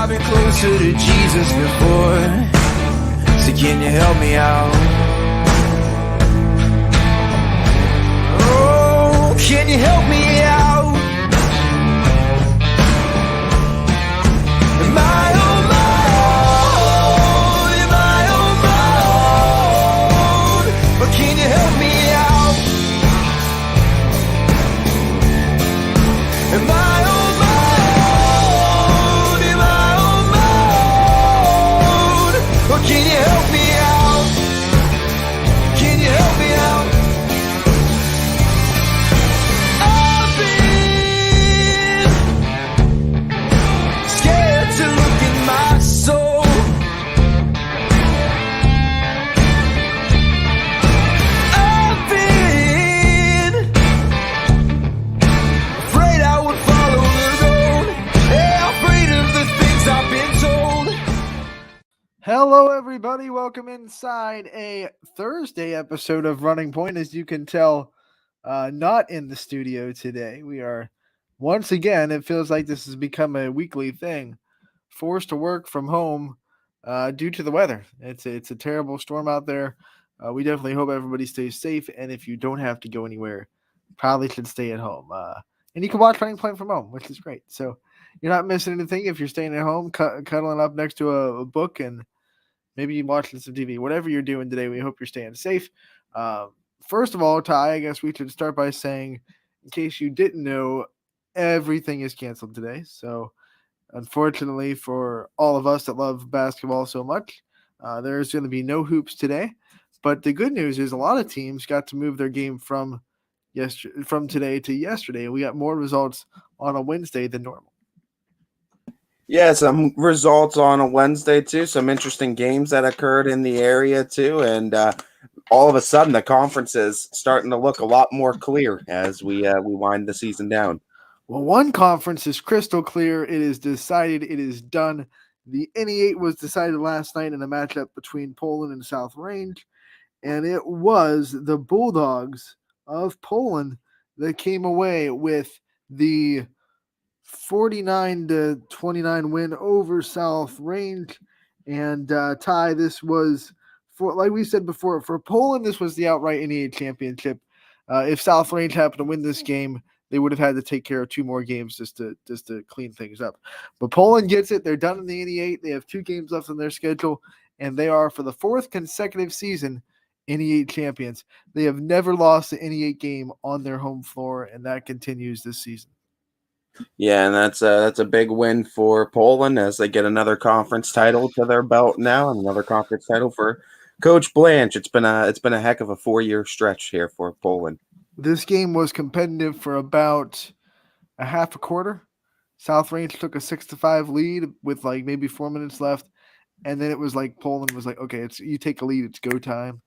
I've been closer to Jesus before. So can you help me out? Oh, can you help me out? Am I on my own? Am I on my own? Or can you help me out? Am I on my own? Am I on my own? Or can you help me out? Can you help me out? I've been scared to look in my soul. I've been afraid I would follow the road. Yeah, afraid of the things I've been told. Hello, everybody. Welcome inside a Thursday episode of Running Point. As you can tell, not in the studio today. We are, once again, it feels like this has become a weekly thing, forced to work from home due to the weather. It's a terrible storm out there. We definitely hope everybody stays safe, and if you don't have to go anywhere, probably should stay at home. And you can watch Running Point from home, which is great. So you're not missing anything if you're staying at home, cuddling up next to a book, and maybe you're watching some TV. Whatever you're doing today, we hope you're staying safe. First of all, Ty, I guess we should start by saying, in case you didn't know, everything is canceled today. So, unfortunately, for all of us that love basketball so much, there's going to be no hoops today. But the good news is a lot of teams got to move their game from today to yesterday. We got more results on a Wednesday than normal. Yeah, some results on a Wednesday too. Some interesting games that occurred in the area too, and all of a sudden the conference is starting to look a lot more clear as we wind the season down. Well, one conference is crystal clear. It is decided. It is done. The NE8 was decided last night in a matchup between Poland and South Range, and it was the Bulldogs of Poland that came away with the 49-29 win over South Range. And Ty, this was, for like we said before, for Poland, this was the outright NE8 championship. If South Range happened to win this game, they would have had to take care of two more games just to clean things up. But Poland gets it. They're done in the NE8. They have two games left on their schedule, and they are, for the fourth consecutive season, NE8 champions. They have never lost an NE8 game on their home floor, and that continues this season. Yeah, and that's a big win for Poland as they get another conference title to their belt now, and another conference title for Coach Blanche. It's been a heck of a 4-year stretch here for Poland. This game was competitive for about a half a quarter. South Range took a 6-5 lead with like maybe 4 minutes left, and then it was like Poland was like, okay, you take a lead, it's go time,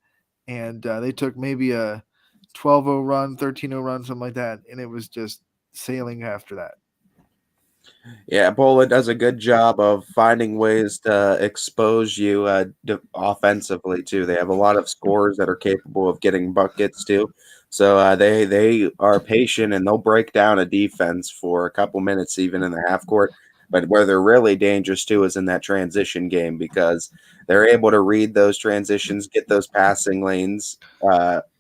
and they took maybe a 12-0 run, 13-0 run, something like that, and it was just sailing after that. Yeah, Poland does a good job of finding ways to expose you offensively too. They have a lot of scorers that are capable of getting buckets too. So they are patient and they'll break down a defense for a couple minutes even in the half court. But where they're really dangerous too is in that transition game because they're able to read those transitions, get those passing lanes,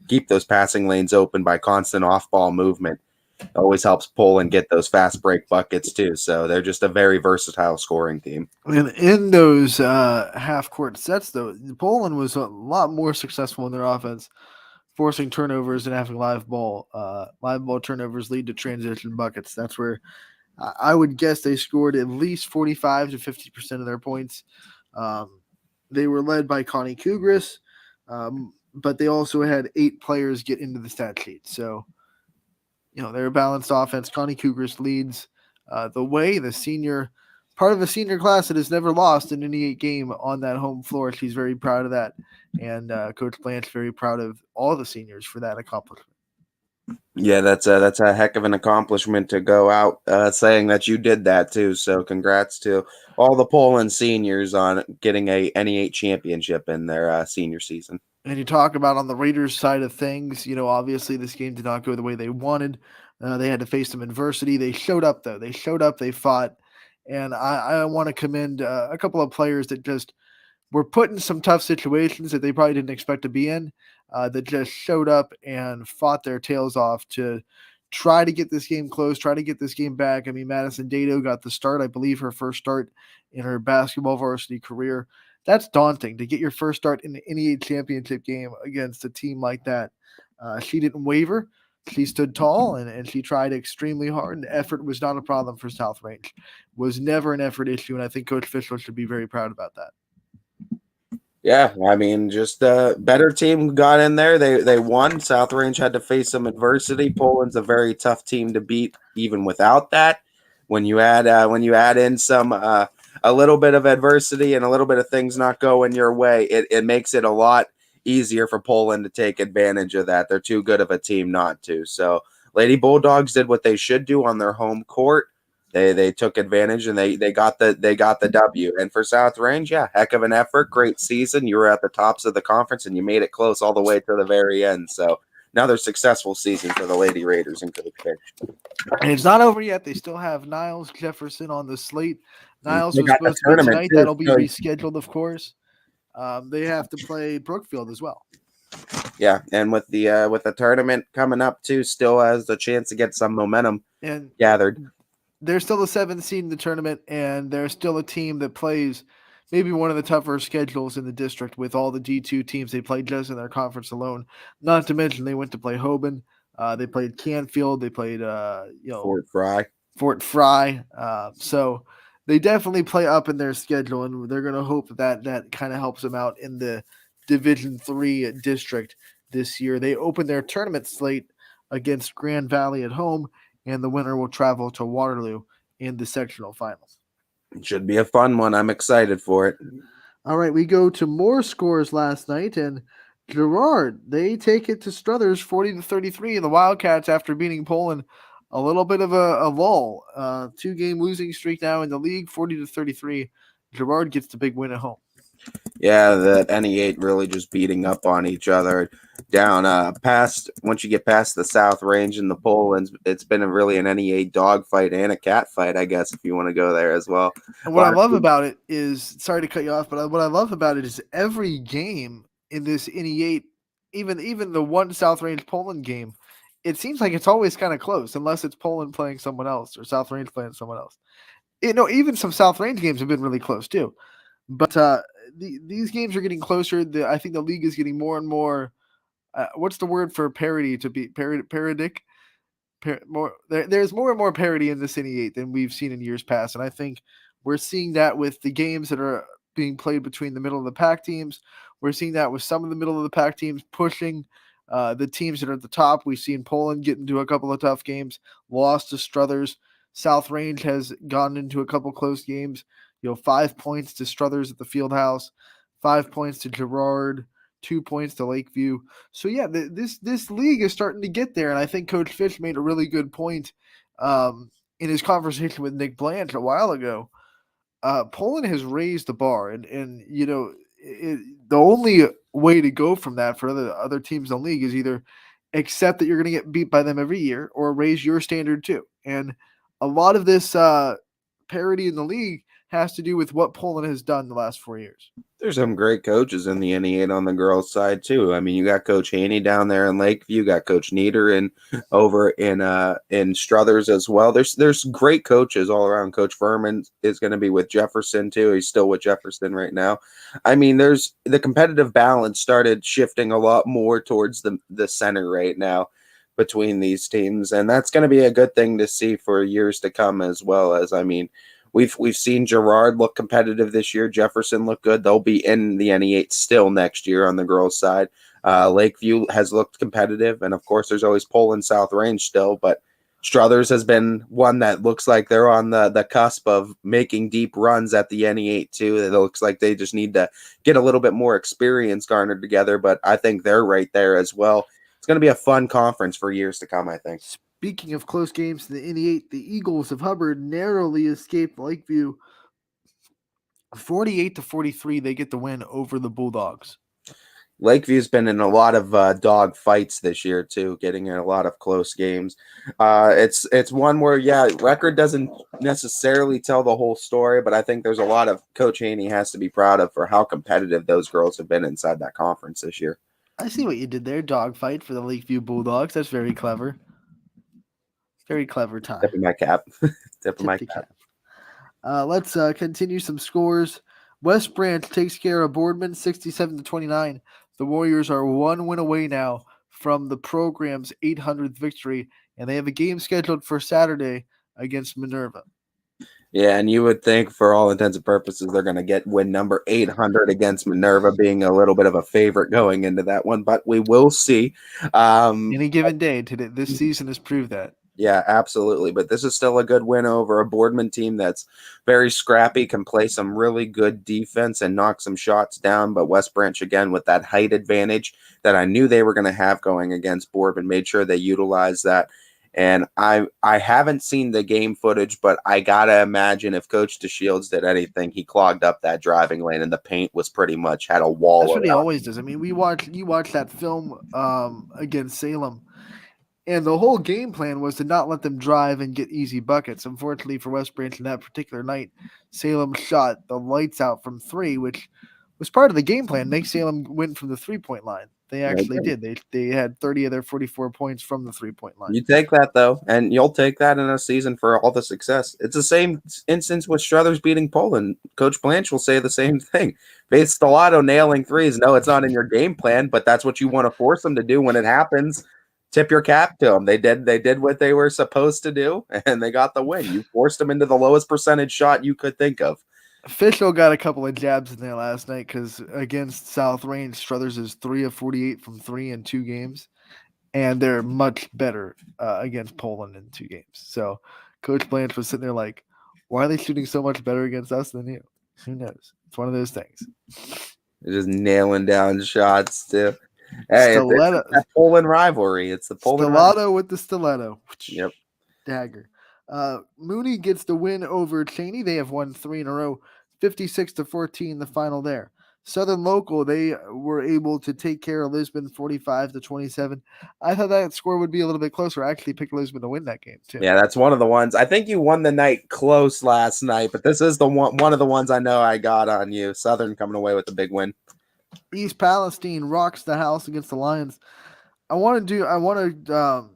keep those passing lanes open by constant off-ball movement. Always helps Poland get those fast break buckets too. So they're just a very versatile scoring team. And in those half-court sets, though, Poland was a lot more successful in their offense, forcing turnovers and having live ball. Live ball turnovers lead to transition buckets. That's where I would guess they scored at least 45 to 50% of their points. They were led by Connie Kugris, but they also had 8 players get into the stat sheet. So, they're a balanced offense. Connie Kugris leads the way. Part of the senior class that has never lost in any game on that home floor. She's very proud of that. And Coach Blanche very proud of all the seniors for that accomplishment. Yeah, that's a heck of an accomplishment to go out saying that you did that too. So congrats to all the Poland seniors on getting a NE8 championship in their senior season. And you talk about on the Raiders side of things, obviously this game did not go the way they wanted. They had to face some adversity. They showed up, though. They fought, And I want to commend a couple of players that just were put in some tough situations that they probably didn't expect to be in, that just showed up and fought their tails off to try to get this game close, try to get this game back. I mean, Madison Dato got the start, I believe her first start in her basketball varsity career. That's daunting to get your first start in the NEA championship game against a team like that. She didn't waver. She stood tall and she tried extremely hard, and effort was not a problem for South Range. Was never an effort issue, and I think Coach Fischel should be very proud about that. Yeah, I mean, just a better team got in there. They won. South Range had to face some adversity. Poland's a very tough team to beat, even without that. When you add in some a little bit of adversity and a little bit of things not going your way, it makes it a lot easier for Poland to take advantage of that. They're too good of a team not to. So Lady Bulldogs did what they should do on their home court. They took advantage and they got the W. And for South Range, yeah, heck of an effort, great season. You were at the tops of the conference and you made it close all the way to the very end. So another successful season for the Lady Raiders and Coach Fish. And it's not over yet. They still have Niles Jefferson on the slate. Niles was supposed to be tonight. Too. That'll be rescheduled, of course. They have to play Brookfield as well. Yeah, and with the tournament coming up too, still has the chance to get some momentum gathered. They're still the 7th seed in the tournament, and they're still a team that plays maybe one of the tougher schedules in the district with all the D2 teams they played just in their conference alone. Not to mention they went to play Hoban. They played Canfield. They played Fort Fry. So they definitely play up in their schedule, and they're going to hope that kind of helps them out in the Division III district this year. They open their tournament slate against Grand Valley at home, and the winner will travel to Waterloo in the sectional finals. It should be a fun one. I'm excited for it. All right, we go to more scores last night, and Girard, they take it to Struthers 40-33, and the Wildcats, after beating Poland, a little bit of a lull. 2-game losing streak now in the league, 40-33. Girard gets the big win at home. Yeah, the NE8 really just beating up on each other down once you get past the South Range and the Polands, it's been really an NE8 dogfight and a cat fight, I guess, if you want to go there as well. And what I love about it is, sorry to cut you off, but what I love about it is every game in this NE8, even the one South Range Poland game, it seems like it's always kind of close, unless it's Poland playing someone else or South Range playing someone else. Even some South Range games have been really close too. But these games are getting closer. I think the league is getting more and more. What's the word for parity to be parodic? There's more and more parity in the City 8 than we've seen in years past, and I think we're seeing that with the games that are being played between the middle of the pack teams. We're seeing that with some of the middle of the pack teams pushing the teams that are at the top. We've seen Poland get into a couple of tough games, lost to Struthers. South Range has gotten into a couple close games. 5 points to Struthers at the Fieldhouse, 5 points to Girard, 2 points to Lakeview. So yeah, this league is starting to get there, and I think Coach Fish made a really good point in his conversation with Nick Blanche a while ago. Poland has raised the bar, and the only way to go from that for other teams in the league is either accept that you're going to get beat by them every year or raise your standard too. And a lot of this parity in the league has to do with what Poland has done the last 4 years. There's some great coaches in the NE8 on the girls' side too. I mean, you got Coach Haney down there in Lakeview, you got Coach Nieder over in Struthers as well. There's great coaches all around. Coach Furman is going to be with Jefferson too. He's still with Jefferson right now. I mean, there's the competitive balance started shifting a lot more towards the center right now between these teams, and that's going to be a good thing to see for years to come as well. As I mean, We've seen Girard look competitive this year. Jefferson look good. They'll be in the NE8 still next year on the girls' side. Lakeview has looked competitive, and of course, there's always Poland South Range still. But Struthers has been one that looks like they're on the cusp of making deep runs at the NE8 too. It looks like they just need to get a little bit more experience garnered together. But I think they're right there as well. It's going to be a fun conference for years to come, I think. Speaking of close games in the NE8, the Eagles of Hubbard narrowly escaped Lakeview 48-43. They get the win over the Bulldogs. Lakeview's been in a lot of dog fights this year too, getting in a lot of close games. It's one where record doesn't necessarily tell the whole story, but I think there's a lot of Coach Haney has to be proud of for how competitive those girls have been inside that conference this year. I see what you did there. Dogfight for the Lakeview Bulldogs. That's very clever. Very clever time. Tip of my cap. Tip of my Tip cap. Let's continue some scores. West Branch takes care of Boardman 67-29. The Warriors are 1 win away now from the program's 800th victory, and they have a game scheduled for Saturday against Minerva. Yeah, and you would think for all intents and purposes they're going to get win number 800 against Minerva, being a little bit of a favorite going into that one, but we will see. Any given day today, this season has proved that. Yeah, absolutely. But this is still a good win over a Boardman team that's very scrappy, can play some really good defense and knock some shots down. But West Branch, again, with that height advantage that I knew they were going to have going against Boardman, made sure they utilized that. And I haven't seen the game footage, but I got to imagine if Coach DeShields did anything, he clogged up that driving lane and the paint was pretty much had a wall. That's what he always does. I mean, you watch that film against Salem. And the whole game plan was to not let them drive and get easy buckets. Unfortunately for West Branch in that particular night, Salem shot the lights out from 3, which was part of the game plan. Make Salem win from the 3-point line. They actually did. They had 30 of their 44 points from the 3-point line. You take that, though, and you'll take that in a season for all the success. It's the same instance with Struthers beating Poland. Coach Blanche will say the same thing. Faith Stellato nailing threes. No, it's not in your game plan, but that's what you want to force them to do when it happens. Tip your cap to them. They did what they were supposed to do, and they got the win. You forced them into the lowest percentage shot you could think of. Fishel got a couple of jabs in there last night because against South Range, Struthers is 3 of 48 from 3 in 2 games, and they're much better against Poland in 2 games. So Coach Blanche was sitting there like, why are they shooting so much better against us than you? Who knows? It's one of those things. They're just nailing down shots, too. Hey, it's that Poland rivalry. It's the Poland stiletto with the stiletto. Yep. Dagger. Mooney gets the win over Cheney. They have won 3 in a row, 56-14, the final there. Southern Local, they were able to take care of Lisbon 45-27. I thought that score would be a little bit closer. I actually picked Lisbon to win that game, too. Yeah, that's one of the ones. I think you won the night close last night, but this is the one of the ones I know I got on you. Southern coming away with the big win. East Palestine rocks the house against the Lions. I want to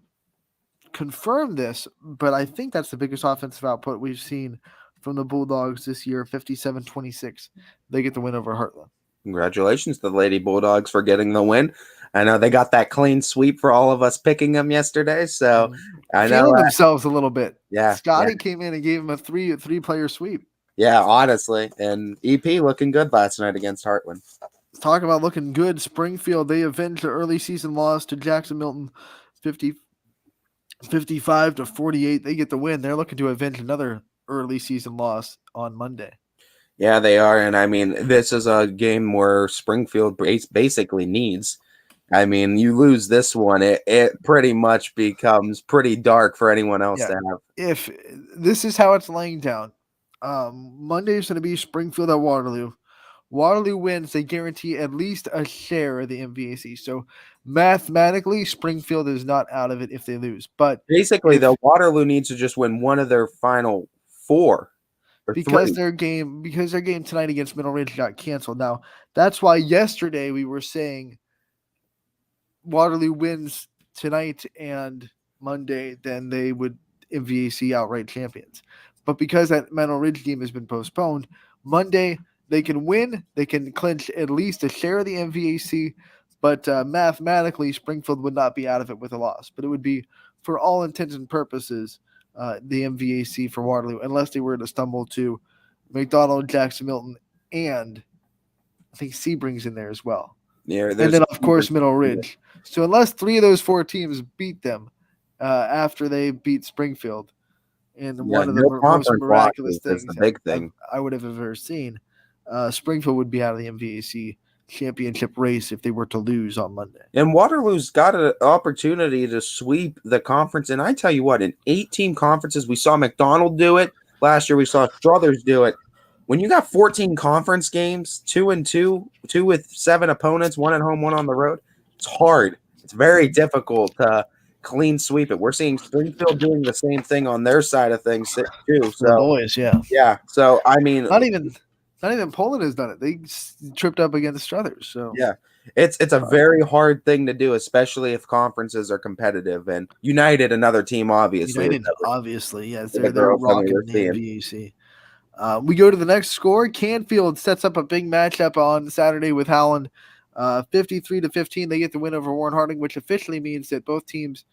confirm this, but I think that's the biggest offensive output we've seen from the Bulldogs this year, 57-26. They get the win over Heartland. Congratulations to the Lady Bulldogs for getting the win. I know they got that clean sweep for all of us picking them yesterday, so I know themselves a little bit. Yeah, Scotty came in and gave him a three-player sweep. Yeah, honestly, and EP looking good last night against Heartland. Talk about looking good. Springfield, they avenged the early season loss to Jackson Milton, 55-48. They get the win. They're looking to avenge another early season loss on Monday. Yeah, they are. And I mean, this is a game where Springfield basically needs. I mean, you lose this one, it pretty much becomes pretty dark for anyone else to have. If this is how it's laying down, Monday is going to be Springfield at Waterloo. Waterloo wins, they guarantee at least a share of the MVAC. So mathematically, Springfield is not out of it if they lose. But basically, though, Waterloo needs to just win one of their final 4. Because their game tonight against Middle Ridge got canceled. Now, that's why yesterday we were saying Waterloo wins tonight and Monday, then they would MVAC outright champions. But because that Middle Ridge game has been postponed, Monday they can win. They can clinch at least a share of the MVAC, but mathematically, Springfield would not be out of it with a loss. But it would be, for all intents and purposes, the MVAC for Waterloo, unless they were to stumble to McDonald, Jackson Milton, and I think Sebring's in there as well. Yeah, and then, of course, Middle Ridge. So unless 3 of those 4 teams beat them after they beat Springfield, and one of the most miraculous things the big thing I would have ever seen, Springfield would be out of the MVAC championship race if they were to lose on Monday. And Waterloo's got an opportunity to sweep the conference. And I tell you what, in 8-team conferences, we saw McDonald do it. Last year, we saw Struthers do it. when you got 14 conference games, 2-2, 2 with 7 opponents, 1 at home, 1 on the road, it's hard. It's very difficult to clean sweep it. We're seeing Springfield doing the same thing on their side of things too. The So boys, yeah. yeah. So I mean, Not even Poland has done it. They tripped up against Struthers. So yeah, it's a very hard thing to do, especially if conferences are competitive. And United, another team, obviously, United, obviously, yes, the they're girls that we rocking were the seeing. VAC. We go to the next score. Canfield sets up a big matchup on Saturday with Howland, 53-15. They get the win over Warren Harding, which officially means that both teams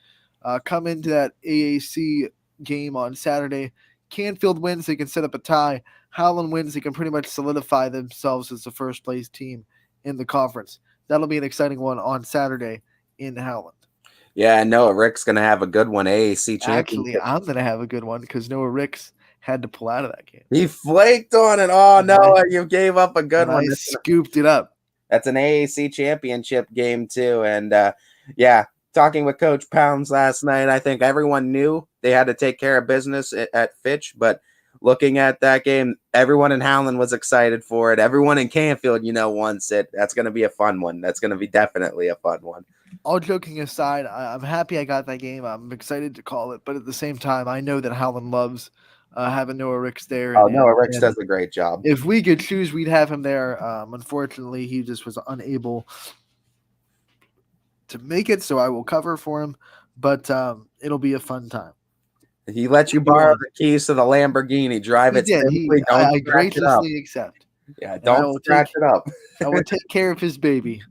come into that AAC game on Saturday. Canfield wins, they can set up a tie. Howland wins, they can pretty much solidify themselves as the first place team in the conference. That'll be an exciting one on Saturday in Howland. Yeah, Noah Rick's going to have a good one. AAC championship. Actually, I'm going to have a good one because Noah Ricks had to pull out of that game. He flaked on it. Oh, Noah, you gave up a good one. I scooped it up. That's an AAC championship game too. And yeah, talking with Coach Pounds last night, I think everyone knew they had to take care of business at Fitch, but looking at that game, everyone in Howland was excited for it. Everyone in Canfield, wants it. That's going to be a fun one. That's going to be definitely a fun one. All joking aside, I'm happy I got that game. I'm excited to call it, but at the same time, I know that Howland loves having Noah Ricks there. Noah Ricks does a great job. If we could choose, we'd have him there. Unfortunately, he just was unable to make it, so I will cover for him, but it'll be a fun time. He let you borrow the keys to the Lamborghini. Drive it simply. I graciously accept. Yeah, don't scratch it up. I will take care of his baby.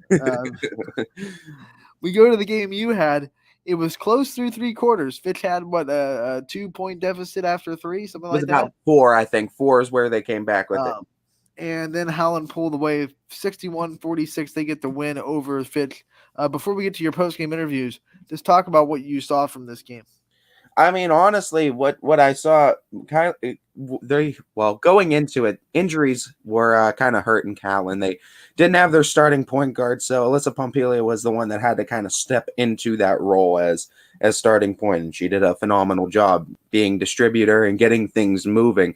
We go to the game you had. It was close through 3 quarters. Fitch had, a 2-point deficit after 3, something like that? It was about 4, I think. 4 is where they came back with it. And then Howland pulled away 61-46. They get the win over Fitch. Before we get to your post-game interviews, just talk about what you saw from this game. I mean, honestly, what I saw, going into it, injuries were kind of hurting Howland. They didn't have their starting point guard, so Alyssa Pompelia was the one that had to kind of step into that role as starting point, and she did a phenomenal job being distributor and getting things moving.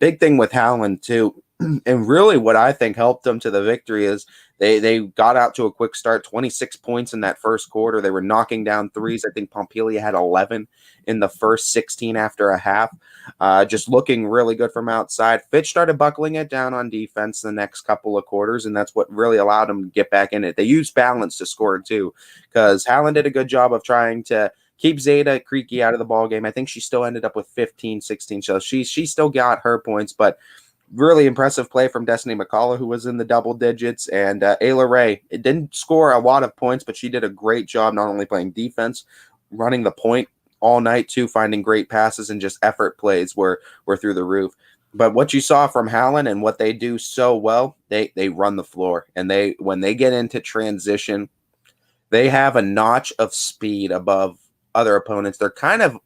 Big thing with Howland too, and really what I think helped them to the victory is they got out to a quick start, 26 points in that first quarter. They were knocking down threes. I think Pompelia had 11 in the first 16 after a half. Just looking really good from outside. Fitch started buckling it down on defense the next couple of quarters, and that's what really allowed them to get back in it. They used balance to score too, because Howland did a good job of trying to keep Zeta Creaky out of the ball game. I think she still ended up with 15, 16. So she still got her points, but really impressive play from Destiny McCullough, who was in the double digits, and Ayla Ray. It didn't score a lot of points, but she did a great job not only playing defense, running the point all night too, finding great passes, and just effort plays were through the roof. But what you saw from Howland and what they do so well, they run the floor, and when they get into transition, they have a notch of speed above other opponents. They're kind of,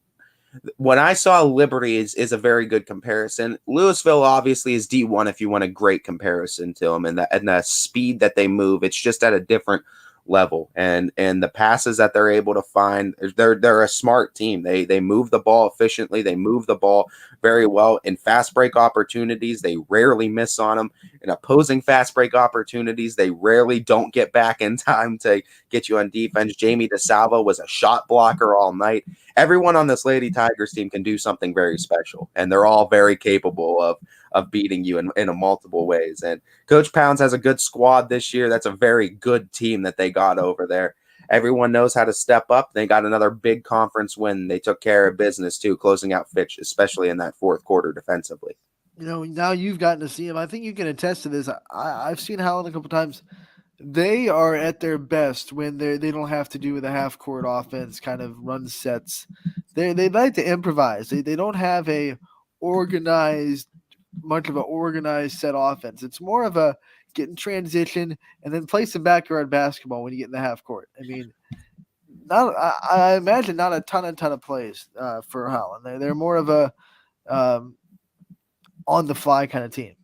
when I saw Liberty is a very good comparison. Louisville obviously is D1 if you want a great comparison to them, and the speed that they move, it's just at a different level, and the passes that they're able to find, they're a smart team. They move the ball efficiently, they move the ball very well. In fast break opportunities, they rarely miss on them. In opposing fast break opportunities, they rarely don't get back in time to get you on defense. Jamie DeSalvo was a shot blocker all night. Everyone on this Lady Tigers team can do something very special, and they're all very capable of beating you in multiple ways. And Coach Pounds has a good squad this year. That's a very good team that they got over there. Everyone knows how to step up. They got another big conference win. They took care of business too, closing out Fitch, especially in that fourth quarter defensively. Now you've gotten to see him. I think you can attest to this. I've seen Howland a couple times. They are at their best when they don't have to do with a half court offense, kind of run sets. They like to improvise. They don't have much of an organized set offense. It's more of a get in transition and then play some backyard basketball when you get in the half court. I mean, I imagine not a ton of plays for Howland. They're more of a on the fly kind of team.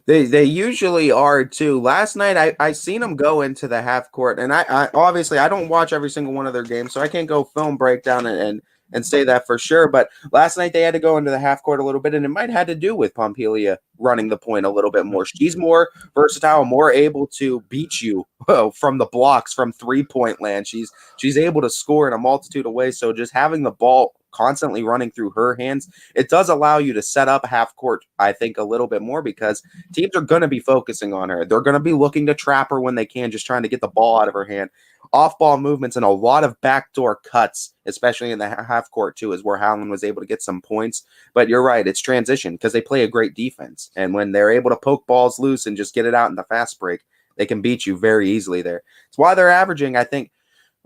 They usually are too. Last night I seen them go into the half court, and I obviously I don't watch every single one of their games, so I can't go film breakdown and and say that for sure. But last night they had to go into the half court a little bit, and it might have had to do with Pompelia running the point a little bit more. She's more versatile, more able to beat you from the blocks, from 3-point land. She's able to score in a multitude of ways. So just having the ball constantly running through her hands, it does allow you to set up half court, I think, a little bit more, because teams are going to be focusing on her. They're going to be looking to trap her when they can, just trying to get the ball out of her hand. Off-ball movements and a lot of backdoor cuts, especially in the half court too, is where Howland was able to get some points. But you're right, it's transition because they play a great defense. And when they're able to poke balls loose and just get it out in the fast break, they can beat you very easily there. It's why they're averaging, I think,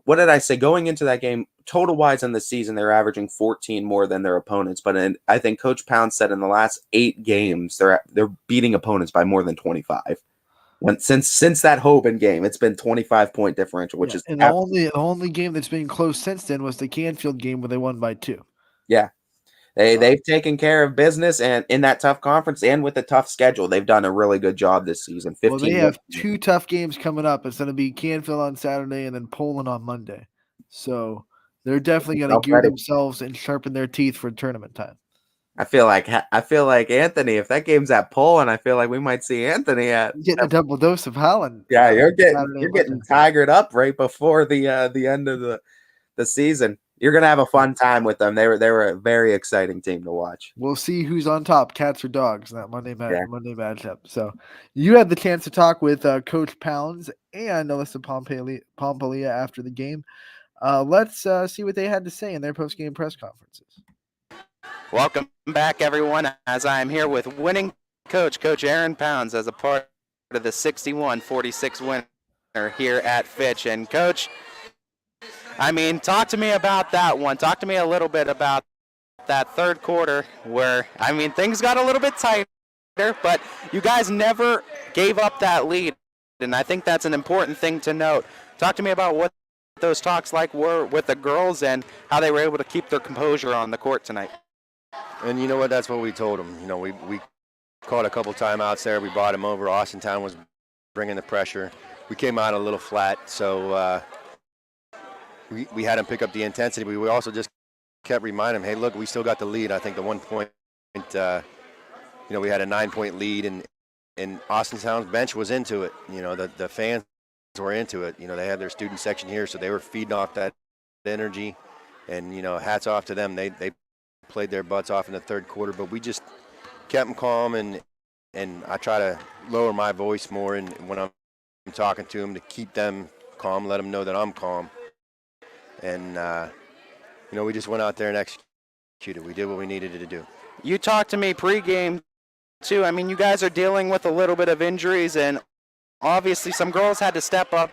what did I say? Going into that game, total-wise in the season, they're averaging 14 more than their opponents. But I think Coach Pound said in the last 8 games, they're beating opponents by more than 25. Since that Hoban game, it's been 25-point differential, which is and the only game that's been close since then was the Canfield game where they won by 2. Yeah. They've taken care of business, and in that tough conference and with a tough schedule, they've done a really good job this season. Well, they have 2 tough games coming up. It's going to be Canfield on Saturday and then Poland on Monday. So they're definitely going to gear themselves and sharpen their teeth for tournament time. I feel like Anthony, if that game's at Poland, I feel like we might see Anthony getting a double dose of Howland. Yeah, you're getting tigered up right before the end of the season. You're gonna have a fun time with them. They were a very exciting team to watch. We'll see who's on top, cats or dogs, in that Monday matchup. So you had the chance to talk with Coach Pounds and Alyssa Pompelia after the game. Let's see what they had to say in their post-game press conferences. Welcome back, everyone, as I am here with winning Coach Aaron Pounds, as a part of the 61-46 winner here at Fitch. And Coach, I mean, talk to me about that one. Talk to me a little bit about that third quarter where, I mean, things got a little bit tighter, but you guys never gave up that lead, and I think that's an important thing to note. Talk to me about what those talks were with the girls and how they were able to keep their composure on the court tonight. And you know what? That's what we told them. You know, we caught a couple timeouts there. We brought them over. Austintown was bringing the pressure. We came out a little flat, so we had them pick up the intensity. But we also just kept reminding them, hey, look, we still got the lead. I think the 1 point, we had a 9-point lead, and Austintown's bench was into it. You know, the fans were into it. You know, they had their student section here, so they were feeding off that energy. And, you know, hats off to them. They played their butts off in the third quarter, but we just kept them calm, and I try to lower my voice more and when I'm talking to them to keep them calm, let them know that I'm calm. And, we just went out there and executed. We did what we needed to do. You talked to me pregame, too. I mean, you guys are dealing with a little bit of injuries, and obviously some girls had to step up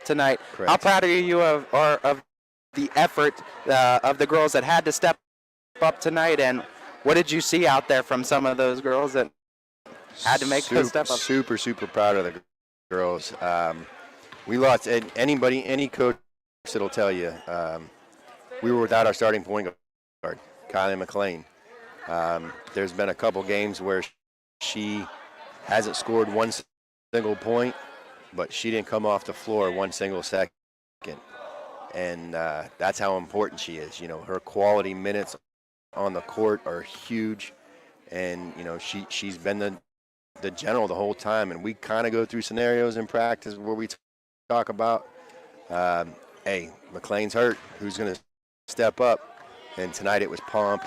tonight. Correct. How proud are you of the effort of the girls that had to step up tonight, and what did you see out there from some of those girls that had to make those step up? Super proud of the girls. We lost any coach that'll tell you we were without our starting point guard, Kylie McLean. There's been a couple games where she hasn't scored one single point, but she didn't come off the floor one single second. And that's how important she is. You know, her quality minutes on the court are huge, and you know she's been the general the whole time. And we kind of go through scenarios in practice where we talk about, hey, McLean's hurt, who's going to step up? And tonight it was Pomp,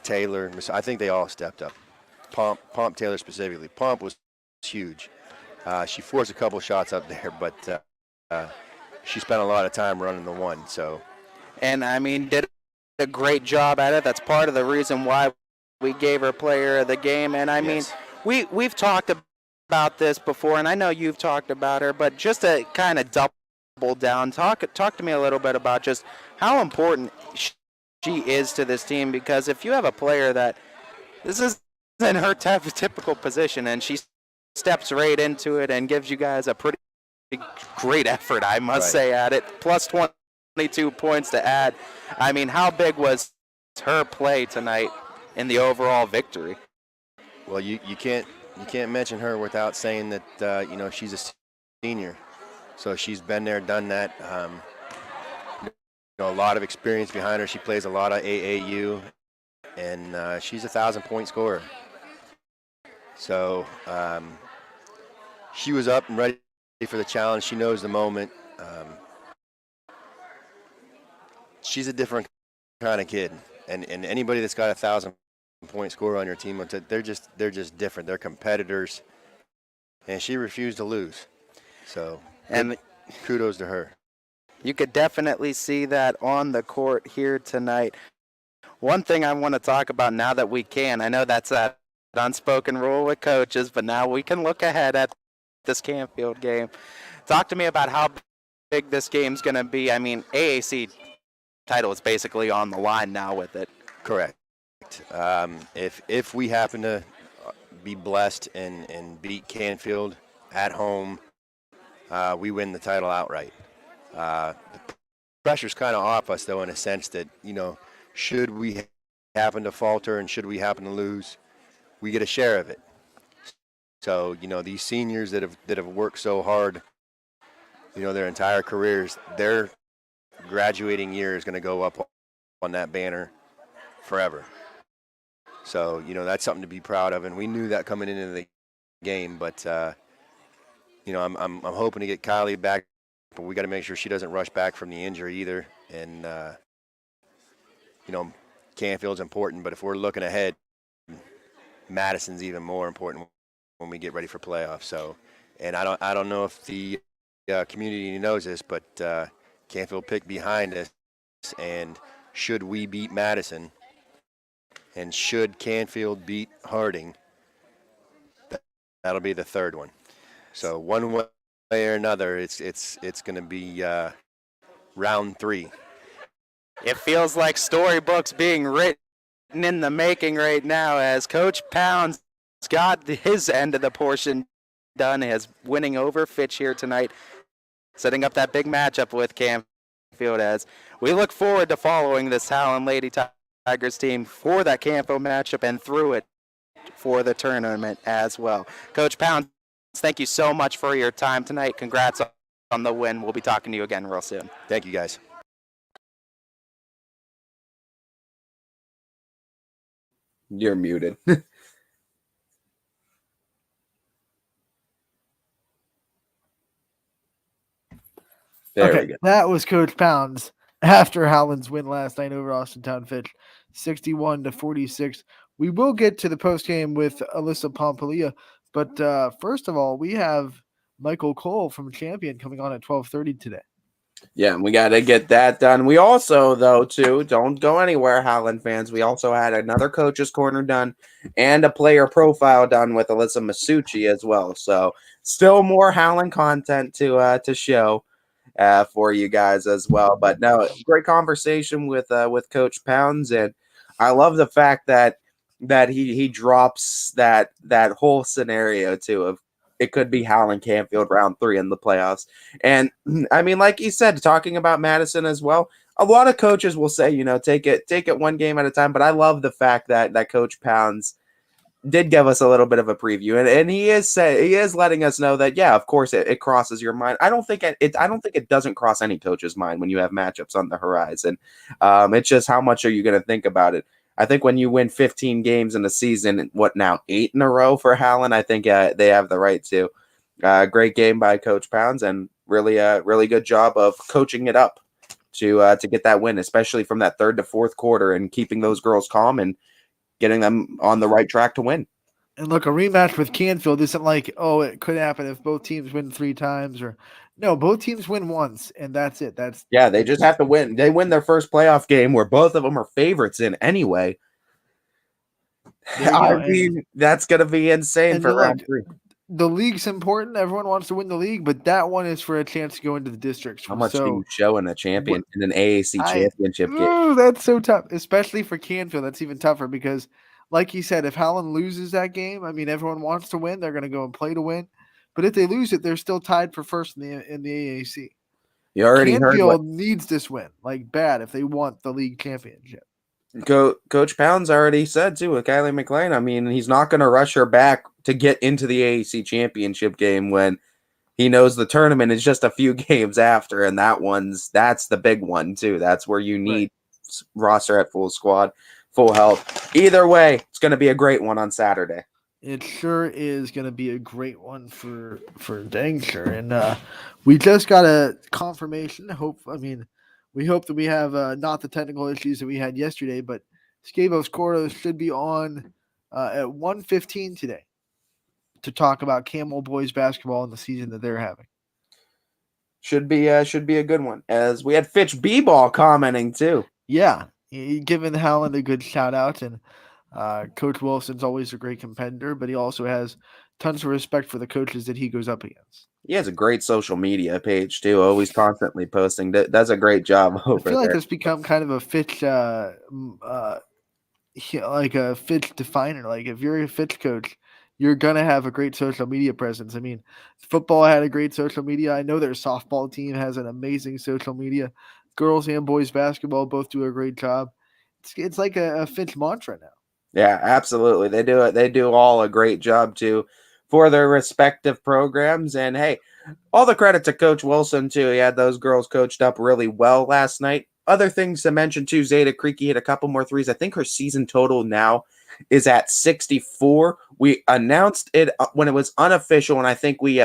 Taylor. I think they all stepped up. Pomp Taylor specifically. Pomp was huge. She forced a couple shots up there, but she spent a lot of time running the one. So, and I mean, did a great job at it. That's part of the reason why we gave her player of the game. And I mean, we've talked about this before, and I know you've talked about her, but just to kind of double down, talk to me a little bit about just how important she is to this team, because if you have a player that this is in her typical position and she steps right into it and gives you guys a pretty great effort, I must say, at it, plus 22 points to add. I mean, how big was her play tonight in the overall victory? Well, you can't mention her without saying that she's a senior, so she's been there, done that. a lot of experience behind her. She plays a lot of AAU, and she's a 1,000-point scorer. So she was up and ready for the challenge. She knows the moment. She's a different kind of kid, and anybody that's got a 1,000-point scorer on your team, they're just different. They're competitors, and she refused to lose. So, and kudos to her. You could definitely see that on the court here tonight. One thing I want to talk about now that we can, I know that's that unspoken rule with coaches, but now we can look ahead at this Canfield game. Talk to me about how big this game's going to be. I mean, AAC title is basically on the line now with it. Correct. If we happen to be blessed and beat Canfield at home, we win the title outright. The pressure's kind of off us, though, in a sense that, should we happen to falter and should we happen to lose, we get a share of it. So, these seniors that have worked so hard, their entire careers, their graduating year is going to go up on that banner forever. So, that's something to be proud of, and we knew that coming into the game. But, I'm hoping to get Kylie back, but we got to make sure she doesn't rush back from the injury either. And, Canfield's important, but if we're looking ahead, Madison's even more important when we get ready for playoffs. So, and I don't know if the community knows this, but Canfield picked behind us, and should we beat Madison, and should Canfield beat Harding, that'll be the third one. So one way or another, it's going to be round 3. It feels like storybooks being written in the making right now as Coach Pounds got his end of the portion done as winning over Fitch here tonight, setting up that big matchup with Canfield as we look forward to following this Howland Lady Tigers team for that Canfield matchup and through it for the tournament as well. Coach Pounds, thank you so much for your time tonight. Congrats on the win. We'll be talking to you again real soon. Thank you, guys. You're muted. There we go. That was Coach Pounds after Howland's win last night over Austintown Fitch, 61-46. We will get to the postgame with Alyssa Pompelia, but first of all, we have Michael Cole from Champion coming on at 12:30 today. Yeah, we got to get that done. We also, though, too, don't go anywhere, Howland fans. We also had another coach's corner done and a player profile done with Alyssa Mitsubishi as well. So still more Howland content to show for you guys as well. But no, great conversation with Coach Pounds, and I love the fact that he drops that whole scenario too of it could be Howland Canfield round 3 in the playoffs. And I mean, like he said, talking about Madison as well, a lot of coaches will say, take it one game at a time. But I love the fact that Coach Pounds did give us a little bit of a preview, and he is letting us know that, yeah, of course it crosses your mind. I don't think it doesn't cross any coach's mind when you have matchups on the horizon. It's just how much are you going to think about it. I think when you win 15 games in a season, 8 in a row for Howland, I think they have the right to. Great game by Coach Pounds, and really good job of coaching it up to get that win, especially from that 3rd to 4th quarter, and keeping those girls calm and getting them on the right track to win. And look, a rematch with Canfield isn't like, it could happen if both teams win 3 times, or no, both teams win once, and that's it. They just have to win. They win their first playoff game where both of them are favorites in anyway. I mean, that's going to be insane for round 3. The league's important. Everyone wants to win the league, but that one is for a chance to go into the districts. How much do you show in a champion in an AAC championship game? That's so tough, especially for Canfield. That's even tougher because, like you said, if Howland loses that game, I mean, everyone wants to win. They're going to go and play to win. But if they lose it, they're still tied for first in the AAC. You already Canfield needs this win, like bad, if they want the league championship. Coach Pounds already said, too, with Kylie McLean, I mean, he's not going to rush her back to get into the AAC championship game when he knows the tournament is just a few games after, and that's the big one too. That's where you need roster at full squad, full health. Either way, it's going to be a great one on Saturday. It sure is going to be a great one for dang sure. And we just got a confirmation. We hope that we have not the technical issues that we had yesterday, but Scavos Cordos should be on at 1:15 today to talk about Camel Boys basketball and the season that they're having. Should be a good one. As we had Fitch B-Ball commenting too. Yeah, giving Howland a good shout out, and Coach Wilson's always a great competitor, but he also has tons of respect for the coaches that he goes up against. He has a great social media page too, always constantly posting. Does a great job over I feel like there. it's become kind of a Fitch, like a Fitch definer. Like if you're a Fitch coach, you're gonna have a great social media presence. I mean, football had a great social media. I know their softball team has an amazing social media. Girls and boys basketball both do a great job. It's like a Fitch mantra now. Yeah, absolutely. They do it. They do all a great job too for their respective programs. And hey, all the credit to Coach Wilson too. He had those girls coached up really well last night. Other things to mention too, Zeta Creaky hit a couple more threes. I think her season total now is at 64. We announced it when it was unofficial, and I think we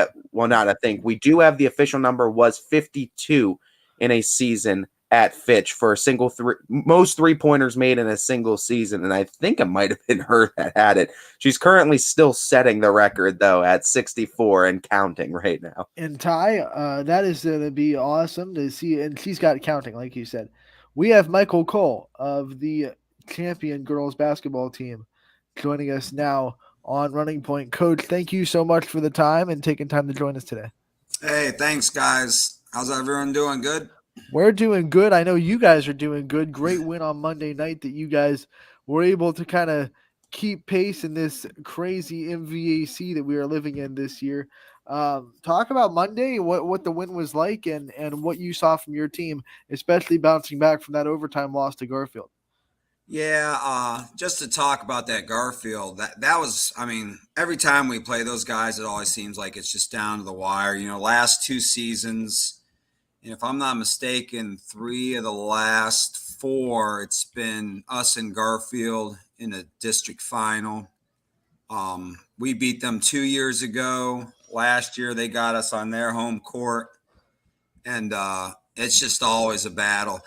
do have the official number was 52 in a season at Fitch for a single most 3-pointers made in a single season, and I think it might have been her that had it. She's currently still setting the record though at 64 and counting right now. And Ty, that is going to be awesome to see, and she's got counting, like you said. We have Michael Cole of the champion girls basketball team joining us now on Running Point. Coach, thank you so much for the time and taking time to join us today. Hey, thanks, guys. How's everyone doing? Good? We're doing good. I know you guys are doing good. Great win on Monday night that you guys were able to kind of keep pace in this crazy MVAC that we are living in this year. Talk about Monday, what the win was like and what you saw from your team, especially bouncing back from that overtime loss to Garfield. Yeah, just to talk about that Garfield, that was, I mean, every time we play those guys, it always seems like it's just down to the wire. You know, last 2 seasons, and if I'm not mistaken, 3 of the last 4, it's been us and Garfield in a district final. We beat them 2 years ago. Last year, they got us on their home court, and it's just always a battle.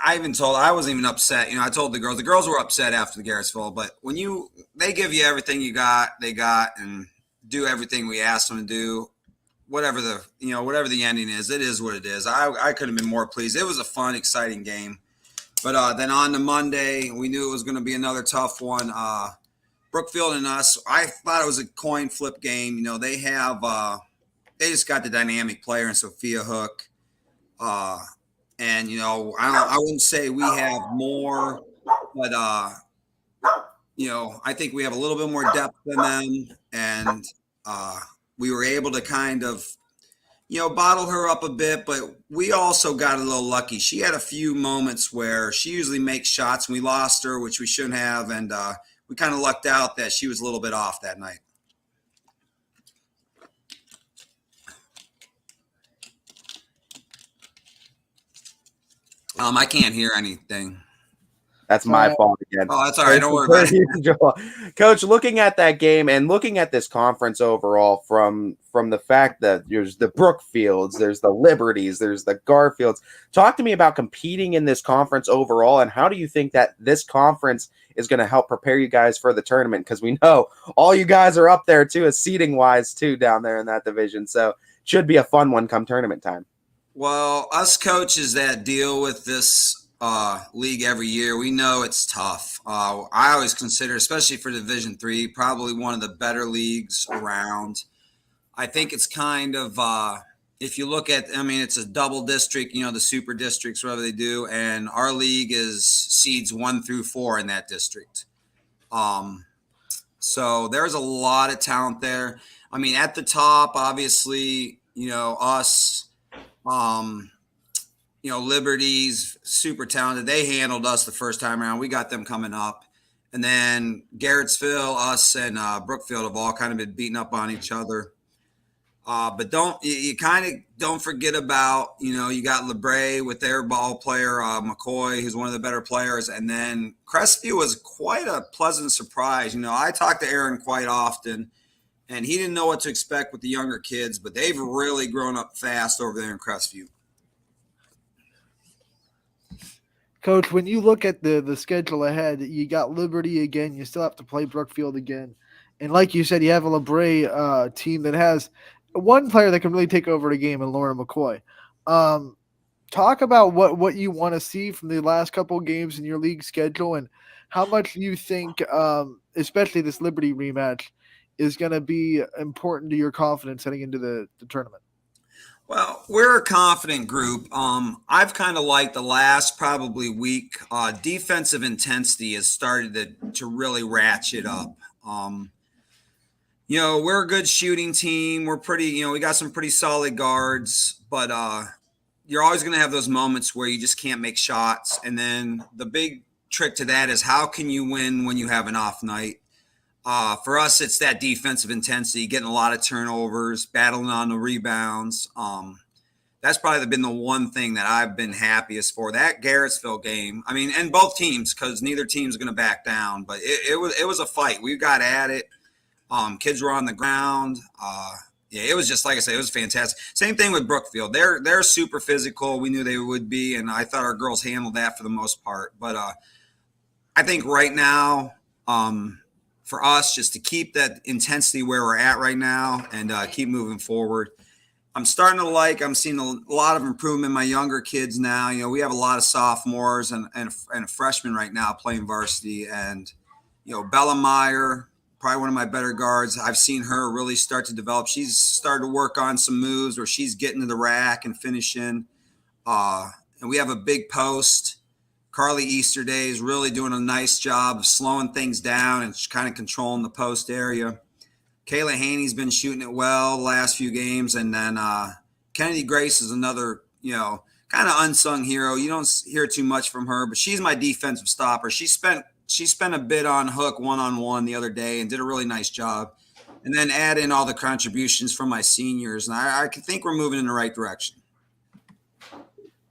I wasn't even upset. You know, I told the girls were upset after the Garrettsville, but when they give you everything they got and do everything we asked them to do, whatever the ending is, it is what it is. I couldn't have been more pleased. It was a fun, exciting game. But then on to Monday, we knew it was going to be another tough one. Brookfield and us, I thought it was a coin flip game. You know, they just got the dynamic player in Sophia Hook. And, you know, I wouldn't say we have more, but, you know, I think we have a little bit more depth than them. And we were able to kind of, you know, bottle her up a bit, but we also got a little lucky. She had a few moments where she usually makes shots and we lost her, which we shouldn't have. And we kind of lucked out that she was a little bit off that night. I can't hear anything. That's my fault again. Oh, that's all right. Don't worry about it. Coach, looking at that game and looking at this conference overall from the fact that there's the Brookfields, there's the Liberties, there's the Garfields. Talk to me about competing in this conference overall, and how do you think that this conference is going to help prepare you guys for the tournament? Because we know all you guys are up there too, as seating-wise too, down there in that division. So it should be a fun one come tournament time. Well, us coaches that deal with this league every year, we know it's tough. I always consider, especially for Division III, probably one of the better leagues around. I think it's kind of, if you look at, I mean, it's a double district, you know, the super districts, whatever they do, and our league is seeds 1 through 4 in that district. So there's a lot of talent there. I mean, at the top, obviously, you know, us, you know, Liberty's super talented. They handled us the first time around. We got them coming up. And then Garrettsville, us, and Brookfield have all kind of been beating up on each other. But you kind of don't forget about, you got LeBray with their ball player, McCoy, who's one of the better players. And then Crestview was quite a pleasant surprise. I talk to Aaron quite often, and he didn't know what to expect with the younger kids, but they've really grown up fast over there in Crestview. Coach, when you look at the schedule ahead, you got Liberty again. You still have to play Brookfield again. And like you said, you have a LeBray team that has one player that can really take over the game in Lauren McCoy. Talk about what you want to see from the last couple of games in your league schedule and how much you think, especially this Liberty rematch, is going to be important to your confidence heading into the tournament. Well, we're a confident group. I've kind of liked the last probably week. Defensive intensity has started to really ratchet up. We're a good shooting team. We're pretty, we got some pretty solid guards, but you're always going to have those moments where you just can't make shots. And then the big trick to that is how can you win when you have an off night? For us, it's that defensive intensity, getting a lot of turnovers, battling on the rebounds. That's probably been the one thing that I've been happiest for. That Garrettsville game, and both teams, because neither team's going to back down. But it was a fight. We got at it. Kids were on the ground. It was just, like I said, it was fantastic. Same thing with Brookfield. They're super physical. We knew they would be, and I thought our girls handled that for the most part. But I think right now, for us, just to keep that intensity where we're at right now and keep moving forward. I'm seeing a lot of improvement in my younger kids now. We have a lot of sophomores and a freshman right now playing varsity. And, Bella Meyer, probably one of my better guards. I've seen her really start to develop. She's started to work on some moves where she's getting to the rack and finishing. And we have a big post. Carly Easterday is really doing a nice job of slowing things down and kind of controlling the post area. Kayla Haney's been shooting it well the last few games. And then Kennedy Grace is another, kind of unsung hero. You don't hear too much from her, but she's my defensive stopper. She spent a bit on hook one-on-one the other day and did a really nice job. And then add in all the contributions from my seniors. And I think we're moving in the right direction.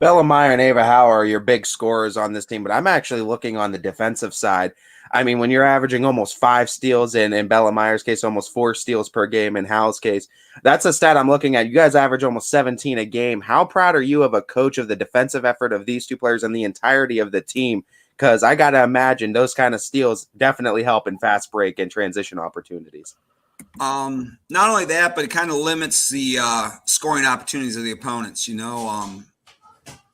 Bella Meyer and Ava Howe are your big scorers on this team, but I'm actually looking on the defensive side. When you're averaging almost 5 steals in Bella Meyer's case, almost 4 steals per game in Howe's case, that's a stat I'm looking at. You guys average almost 17 a game. How proud are you of a coach of the defensive effort of these two players and the entirety of the team? Because I got to imagine those kind of steals definitely help in fast break and transition opportunities. Not only that, but it kind of limits the scoring opportunities of the opponents,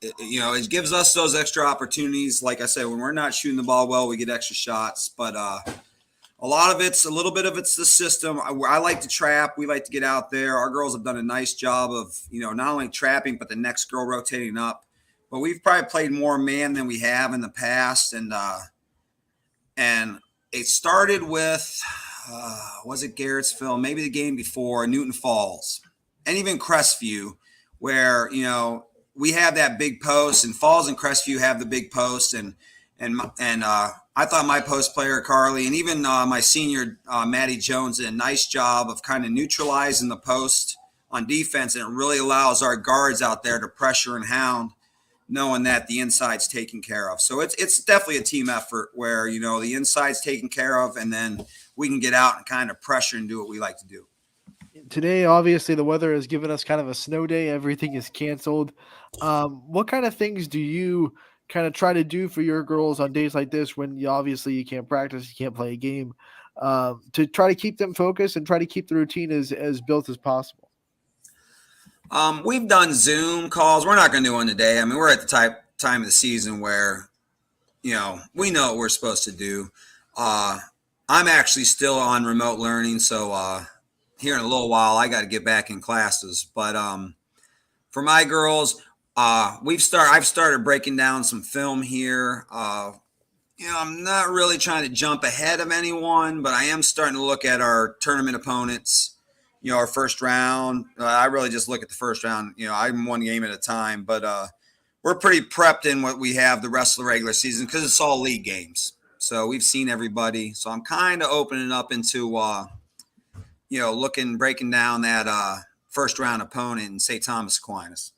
It gives us those extra opportunities. Like I said, when we're not shooting the ball well, we get extra shots. But a little bit of it's the system. I like to trap. We like to get out there. Our girls have done a nice job of, not only trapping, but the next girl rotating up. But we've probably played more man than we have in the past. And it started with, was it Garrettsville? Maybe the game before, Newton Falls. And even Crestview, where, we have that big post, and Falls and Crestview have the big post, and I thought my post player Carly and even my senior Maddie Jones did a nice job of kind of neutralizing the post on defense, and it really allows our guards out there to pressure and hound, knowing that the inside's taken care of. So it's definitely a team effort where the inside's taken care of, and then we can get out and kind of pressure and do what we like to do. Today, obviously, the weather has given us kind of a snow day. Everything is canceled. What kind of things do you kind of try to do for your girls on days like this when you can't practice, you can't play a game, to try to keep them focused and try to keep the routine as built as possible? We've done Zoom calls. We're not going to do one today. We're at the time of the season where, we know what we're supposed to do. I'm actually still on remote learning, so here in a little while, I got to get back in classes. But for my girls, I've started breaking down some film here. I'm not really trying to jump ahead of anyone, but I am starting to look at our tournament opponents. Our first round. I really just look at the first round. I'm one game at a time, but we're pretty prepped in what we have the rest of the regular season because it's all league games. So we've seen everybody. So I'm kind of opening up into breaking down that first round opponent in St. Thomas Aquinas.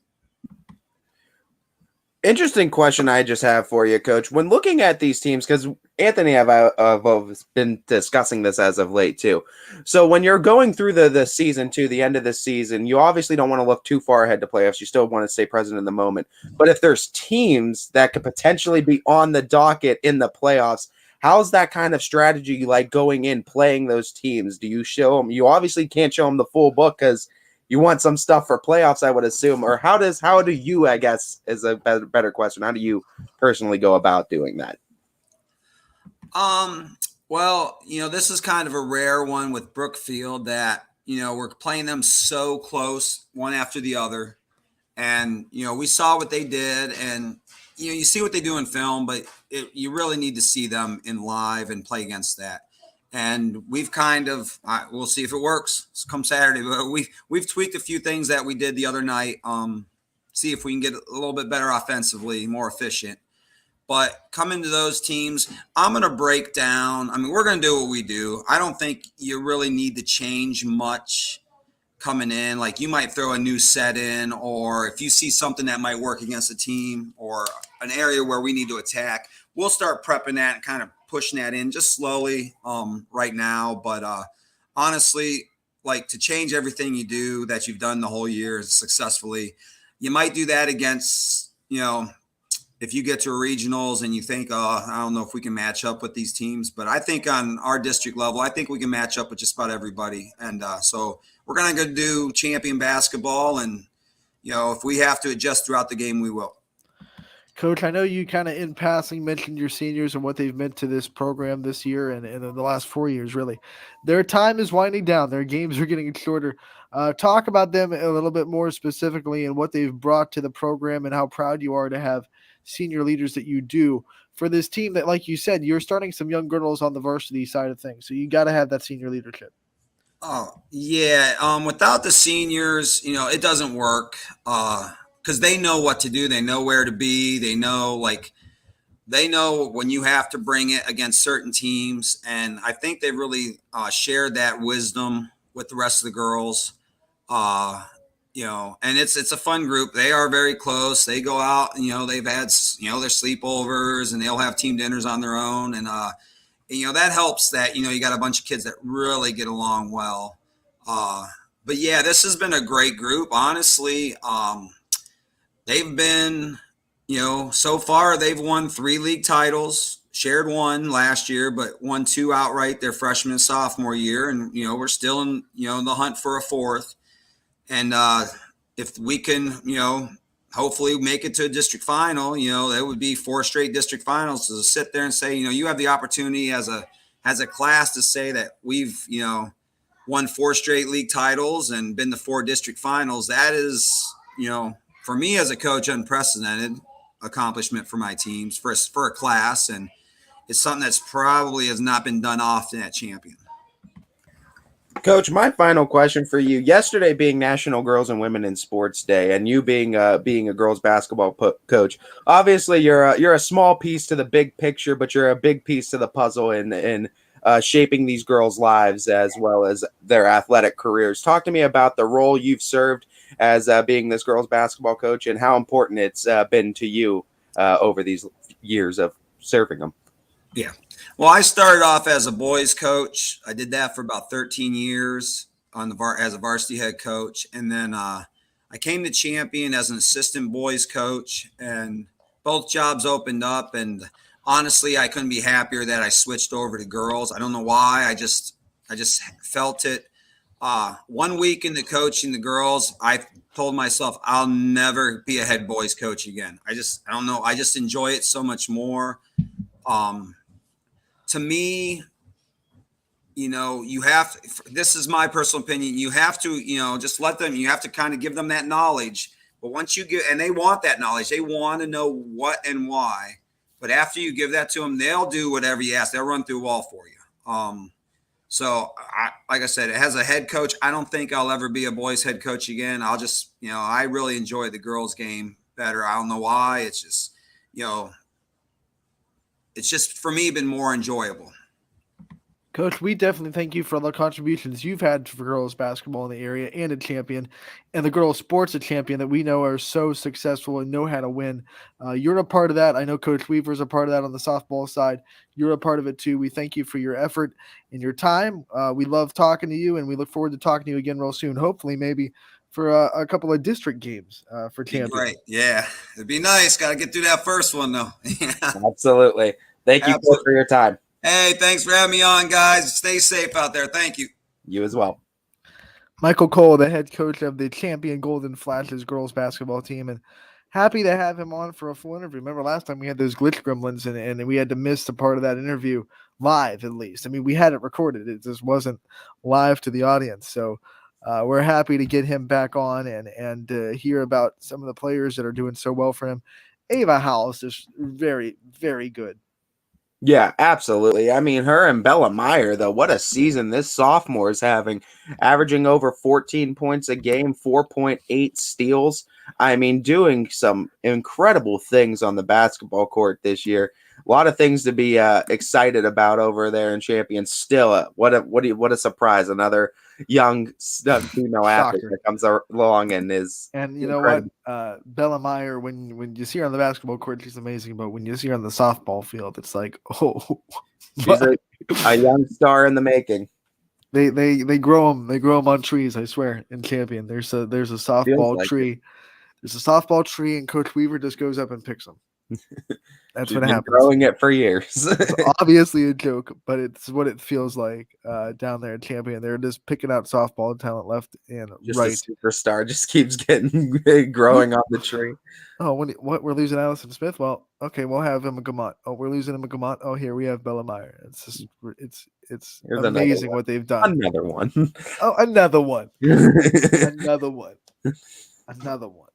Interesting question I just have for you, Coach. When looking at these teams, because Anthony and I have been discussing this as of late too. So when you're going through the season to the end of the season, you obviously don't want to look too far ahead to playoffs. You still want to stay present in the moment. But if there's teams that could potentially be on the docket in the playoffs, how's that kind of strategy like going in playing those teams? Do you show them? You obviously can't show them the full book because you want some stuff for playoffs, I would assume. Or how do you, I guess, is a better question. How do you personally go about doing that? Well, this is kind of a rare one with Brookfield that, we're playing them so close one after the other. And, we saw what they did and, you see what they do in film, but you really need to see them in live and play against that. And we've kind of, we'll see if it works come Saturday. But we've tweaked a few things that we did the other night. See if we can get a little bit better offensively, more efficient. But coming to those teams, I'm going to break down. I mean, we're going to do what we do. I don't think you really need to change much coming in. Like you might throw a new set in, or if you see something that might work against a team or an area where we need to attack, we'll start prepping that and kind of pushing that in just slowly right now. But honestly, like to change everything you do that you've done the whole year successfully, you might do that against, if you get to regionals and you think, I don't know if we can match up with these teams, but I think on our district level, I think we can match up with just about everybody. And so we're going to go do champion basketball. And, if we have to adjust throughout the game, we will. Coach, I know you kind of in passing mentioned your seniors and what they've meant to this program this year and in the last 4 years, really. Their time is winding down. Their games are getting shorter. Talk about them a little bit more specifically and what they've brought to the program and how proud you are to have senior leaders that you do for this team that, like you said, you're starting some young girls on the varsity side of things. So you got to have that senior leadership. Oh, yeah. Without the seniors, it doesn't work. Because they know what to do. They know where to be. They know when you have to bring it against certain teams. And I think they really shared that wisdom with the rest of the girls. And it's a fun group. They are very close. They go out, they've had, their sleepovers and they'll have team dinners on their own. And, that helps that, you got a bunch of kids that really get along well. But yeah, this has been a great group. Honestly, they've been, so far they've won 3 league titles, shared 1 last year, but won 2 outright their freshman and sophomore year. And, we're still in, the hunt for a 4th. And if we can, hopefully make it to a district final, that would be 4 straight district finals to sit there and say, you have the opportunity as a class to say that we've, won 4 straight league titles and been to 4 district finals. That is, for me as a coach, unprecedented accomplishment for my teams, for a class. And it's something that's probably has not been done often at Champion. Coach, my final question for you. Yesterday being National Girls and Women in Sports Day, and you being a girls basketball coach, obviously you're a small piece to the big picture, but you're a big piece to the puzzle in shaping these girls' lives as well as their athletic careers. Talk to me about the role you've served as being this girls basketball coach and how important it's been to you over these years of serving them. Yeah. Well, I started off as a boys coach. I did that for about 13 years as a varsity head coach. And then I came to Champion as an assistant boys coach, and both jobs opened up. And honestly, I couldn't be happier that I switched over to girls. I don't know why. I just felt it. 1 week into coaching the girls, I told myself I'll never be a head boys coach again. I don't know. I just enjoy it so much more. To me, you have to, this is my personal opinion. You have to, just let them, you have to kind of give them that knowledge. But once you and they want that knowledge, they want to know what and why. But after you give that to them, they'll do whatever you ask. They'll run through a wall for you. So like I said, as a head coach, I don't think I'll ever be a boys head coach again. I'll just, I really enjoy the girls game better. I don't know why. It's just, it's just for me been more enjoyable. Coach, we definitely thank you for all the contributions you've had for girls basketball in the area and a champion, and the girls sports a champion that we know are so successful and know how to win. You're a part of that. I know Coach Weaver's a part of that on the softball side. You're a part of it too. We thank you for your effort and your time. We love talking to you, and we look forward to talking to you again real soon. Hopefully, maybe for a couple of district games for Be champion. great. Yeah, it'd be nice. Got to get through that first one though. Yeah. Absolutely. Thank you Absolutely. for your time. Hey, thanks for having me on, guys. Stay safe out there. Thank you. You as well. Michael Cole, the head coach of the champion Golden Flashes girls basketball team, and happy to have him on for a full interview. Remember last time we had those glitch gremlins and we had to miss a part of that interview live, at least. I mean, we had it recorded. It just wasn't live to the audience. So we're happy to get him back on and hear about some of the players that are doing so well for him. Ava House is very, very good. Yeah, absolutely. I mean, her and Bella Meyer, though, what a season this sophomore is having, averaging over 14 points a game, 4.8 steals. I mean, doing some incredible things on the basketball court this year. A lot of things to be excited about over there in Champions. Still, what a surprise! Another young female athlete that comes along and is you know incredible. what, Bella Meyer, when you see her on the basketball court, she's amazing. But when you see her on the softball field, it's like, oh, she's a young star in the making. They grow them on trees. I swear. In Champion, there's a softball tree. There's a softball tree, and Coach Weaver just goes up and picks them. That's what happens. Growing it for years. It's obviously a joke, but it's what it feels like down there at Champion. They're just picking out softball talent left and just right. A superstar just keeps getting growing on the tree. Oh, what? We're losing Allison Smith? Well, okay, we'll have Emma Gamont. Oh, we're losing Emma Gamont. Oh, here we have Bella Meyer. It's just it's amazing what they've done. Another one. Oh, another one. Another one. Another one.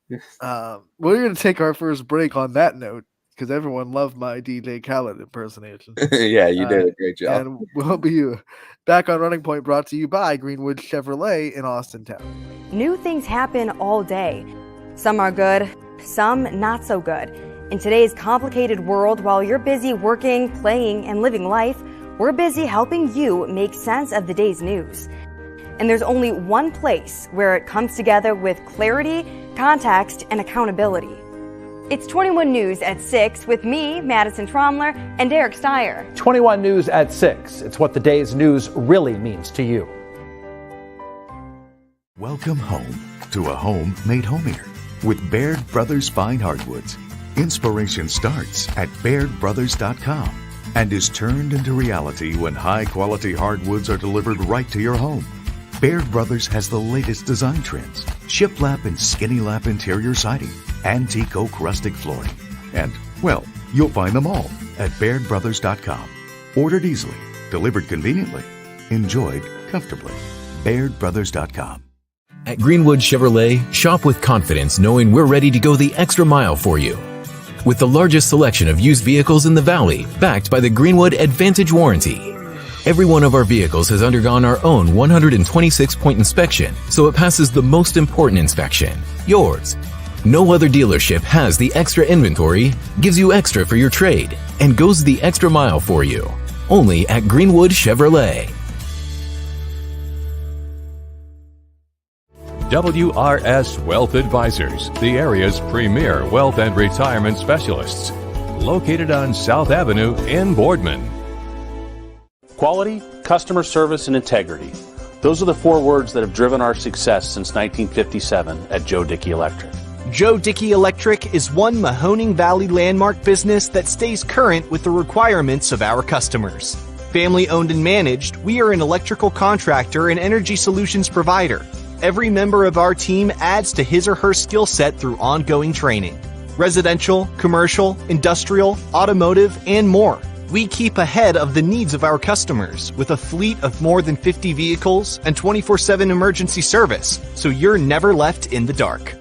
We're going to take our first break on that note because everyone loved my DJ Khaled impersonation. Yeah, you did a great job. And we'll be back on Running Point, brought to you by Greenwood Chevrolet in Austintown. New things happen all day. Some are good, some not so good. In today's complicated world, while you're busy working, playing, and living life, we're busy helping you make sense of the day's news. And there's only one place where it comes together with clarity, context, and accountability. It's 21 News at 6 with me, Madison Tromler, and Derek Steyer. 21 News at 6. It's what the day's news really means to you. Welcome home to a home made homier with Baird Brothers Fine Hardwoods. Inspiration starts at BairdBrothers.com and is turned into reality when high-quality hardwoods are delivered right to your home. Baird Brothers has the latest design trends, shiplap and skinny lap interior siding, antique oak rustic flooring, and, well, you'll find them all at BairdBrothers.com. Ordered easily, delivered conveniently, enjoyed comfortably. BairdBrothers.com. At Greenwood Chevrolet, shop with confidence knowing we're ready to go the extra mile for you. With the largest selection of used vehicles in the Valley, backed by the Greenwood Advantage Warranty. Every one of our vehicles has undergone our own 126-point inspection, so it passes the most important inspection, yours. No other dealership has the extra inventory, gives you extra for your trade, and goes the extra mile for you. Only at Greenwood Chevrolet. WRS Wealth Advisors, the area's premier wealth and retirement specialists. Located on South Avenue in Boardman. Quality, customer service, and integrity. Those are the four words that have driven our success since 1957 at Joe Dicky Electric. Joe Dicky Electric is one Mahoning Valley landmark business that stays current with the requirements of our customers. Family owned and managed, we are an electrical contractor and energy solutions provider. Every member of our team adds to his or her skill set through ongoing training. Residential, commercial, industrial, automotive, and more. We keep ahead of the needs of our customers with a fleet of more than 50 vehicles and 24/7 emergency service, so you're never left in the dark.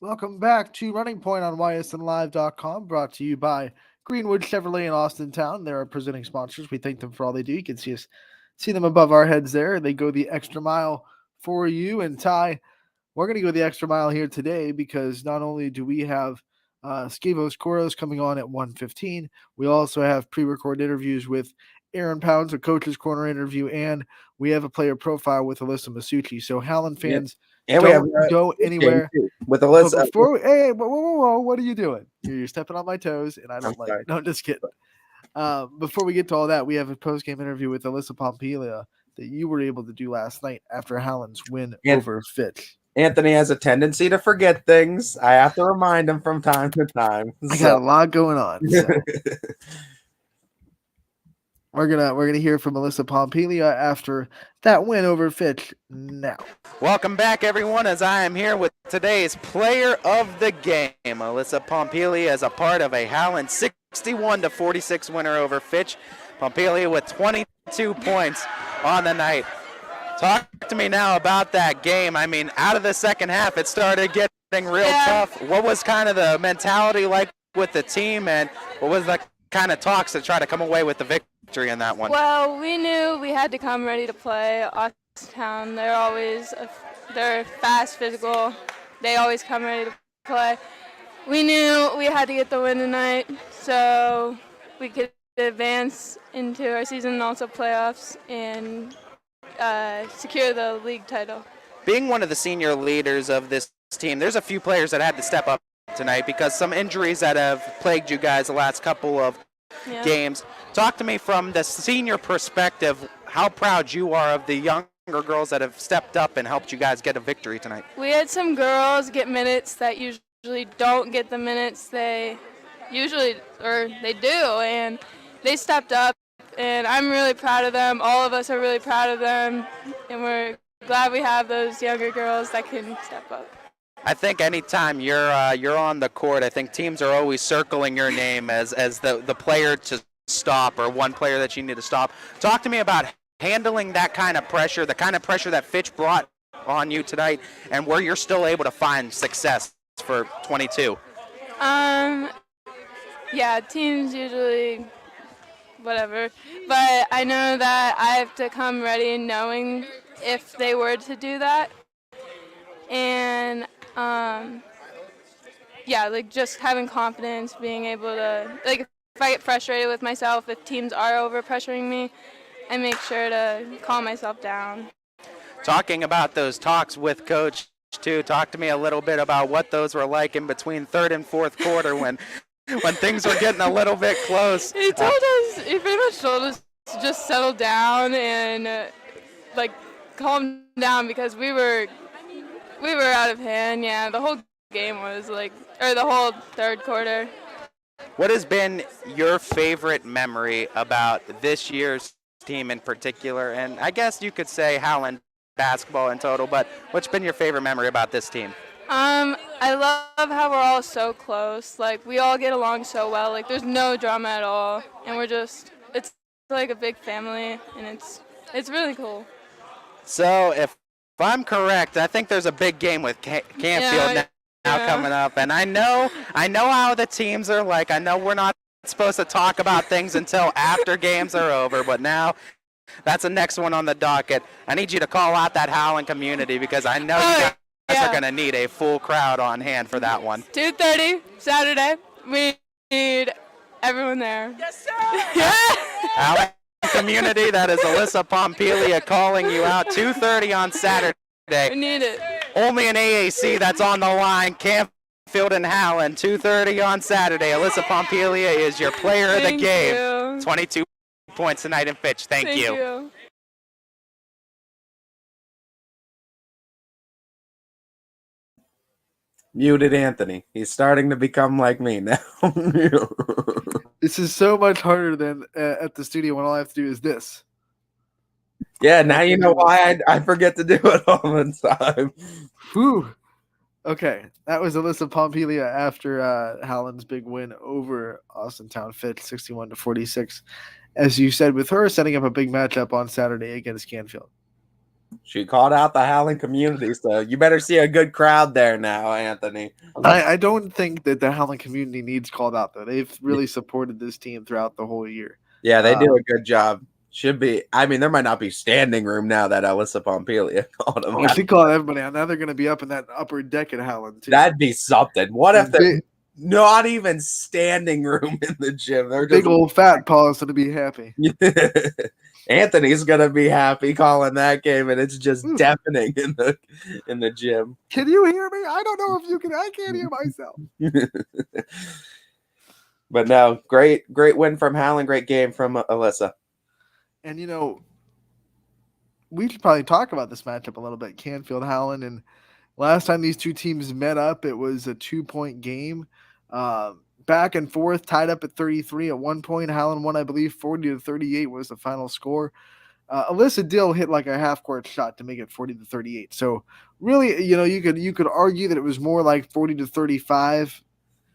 Welcome back to Running Point on ysnlive.com, brought to you by Greenwood Chevrolet in Austintown. They're our presenting sponsors. We thank them for all they do. You can see them above our heads there. They go the extra mile for you. And Ty, we're going to go the extra mile here today because not only do we have Skivos Koros coming on at 1:15. We also have pre-recorded interviews with Aaron Pounds, a Coach's Corner interview, and we have a player profile with Alyssa Mitsubishi. So Howland fans, And don't we have go anywhere. with But Alyssa. before, hey, whoa, what are you doing? You're stepping on my toes, and I don't like sorry. it. No, just kidding. Before we get to all that, we have a post-game interview with Alyssa Pompelia that you were able to do last night after Howland's win over Fitch. Anthony has a tendency to forget things. I have to remind him from time to time. I got a lot going on. So. We're gonna hear from Alyssa Pompelia after that win over Fitch now. Welcome back, everyone, as I am here with today's player of the game. Alyssa Pompelia is a part of a Howland 61-46 winner over Fitch. Pompelia with 22 points on the night. Talk to me now about that game. I mean, out of the second half, it started getting real tough. What was kind of the mentality like with the team, and what was the kind of talks to try to come away with the victory in that one? Well, we knew we had to come ready to play. Austintown, they're fast, physical. They always come ready to play. We knew we had to get the win tonight so we could advance into our season and also playoffs and secure the league title. Being one of the senior leaders of this team, there's a few players that had to step up tonight because some injuries that have plagued you guys the last couple of games. Talk to me from the senior perspective, how proud you are of the younger girls that have stepped up and helped you guys get a victory tonight. We had some girls get minutes that usually don't get the minutes they do, and they stepped up, and I'm really proud of them. All of us are really proud of them, and we're glad we have those younger girls that can step up. I think anytime you're on the court, I think teams are always circling your name as the player to stop or one player that you need to stop. Talk to me about handling that kind of pressure, the kind of pressure that Fitch brought on you tonight, and where you're still able to find success for 22. Yeah, teams usually whatever, but I know that I have to come ready knowing if they were to do that, and just having confidence, being able to, if I get frustrated with myself, if teams are over pressuring me, I make sure to calm myself down. Talking about those talks with Coach too, talk to me a little bit about what those were like in between third and fourth quarter when things were getting a little bit close. He pretty much told us to just settle down and calm down because we were out of hand. Yeah, the whole game was the whole third quarter. What has been your favorite memory about this year's team in particular? And I guess you could say Howland basketball in total, but what's been your favorite memory about this team? I love how we're all so close. We all get along so well. There's no drama at all, and it's like a big family, and it's really cool. So if I'm correct, I think there's a big game with Canfield now coming up, and I know how the teams are like. I know we're not supposed to talk about things until after games are over, but now that's the next one on the docket. I need you to call out that Howland community because I know you guys are going to need a full crowd on hand for that one. 2:30 Saturday. We need everyone there. Yes, sir. Howland community, that is Alyssa Pompelia calling you out. 2:30 on Saturday. We need it. Only an AAC that's on the line. Canfield and Howland, 2:30 on Saturday. Alyssa Pompelia is your player of the game. 22 points tonight in Fitch. Thank you. Muted Anthony. He's starting to become like me now. This is so much harder than at the studio when all I have to do is this. Yeah, now you know why I forget to do it all the time. Whew. Okay, that was Alyssa Pompelia after Howland's big win over Austintown Fitch, 61-46. As you said, with her setting up a big matchup on Saturday against Canfield. She called out the Howland community, so you better see a good crowd there now, Anthony. I don't think that the Howland community needs called out, though. They've really supported this team throughout the whole year. Yeah, they do a good job. Should be. I mean, there might not be standing room now that Alyssa Pompelia called them. She called everybody out. Now they're going to be up in that upper deck at Howland, too. That'd be something. What if not even standing room in the gym. They're Big just old fat Paul's gonna be happy. Anthony's gonna be happy calling that game, and it's just deafening in the gym. Can you hear me? I don't know if you can. I can't hear myself. But no, great win from Howland. Great game from Alyssa. And we should probably talk about this matchup a little bit. Canfield Howland, and last time these two teams met up, it was a 2-point game. Back and forth, tied up at 33 at one point. Howland won, I believe, 40-38 was the final score. Alyssa Dill hit like a half-court shot to make it 40-38. So really, you could argue that it was more like 40-35.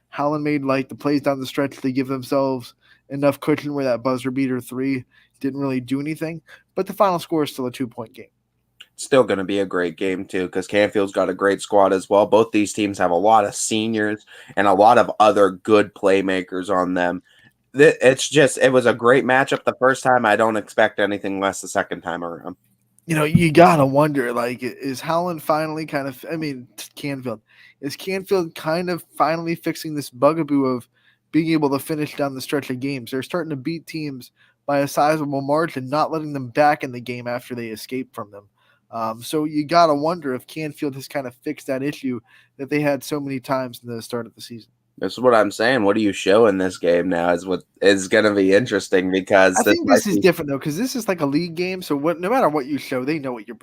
Howland made like the plays down the stretch to give themselves enough cushion where that buzzer beater 3 didn't really do anything. But the final score is still a 2-point game. Still going to be a great game, too, because Canfield's got a great squad as well. Both these teams have a lot of seniors and a lot of other good playmakers on them. It was a great matchup the first time. I don't expect anything less the second time around. You got to wonder, is Howland finally Canfield. Is Canfield kind of finally fixing this bugaboo of being able to finish down the stretch of games? They're starting to beat teams by a sizable margin, not letting them back in the game after they escape from them. So you got to wonder if Canfield has kind of fixed that issue that they had so many times in the start of the season. This is what I'm saying. What do you show in this game now is what is going to be interesting because I think this is different, though, because this is like a league game. So no matter what you show, they know what you're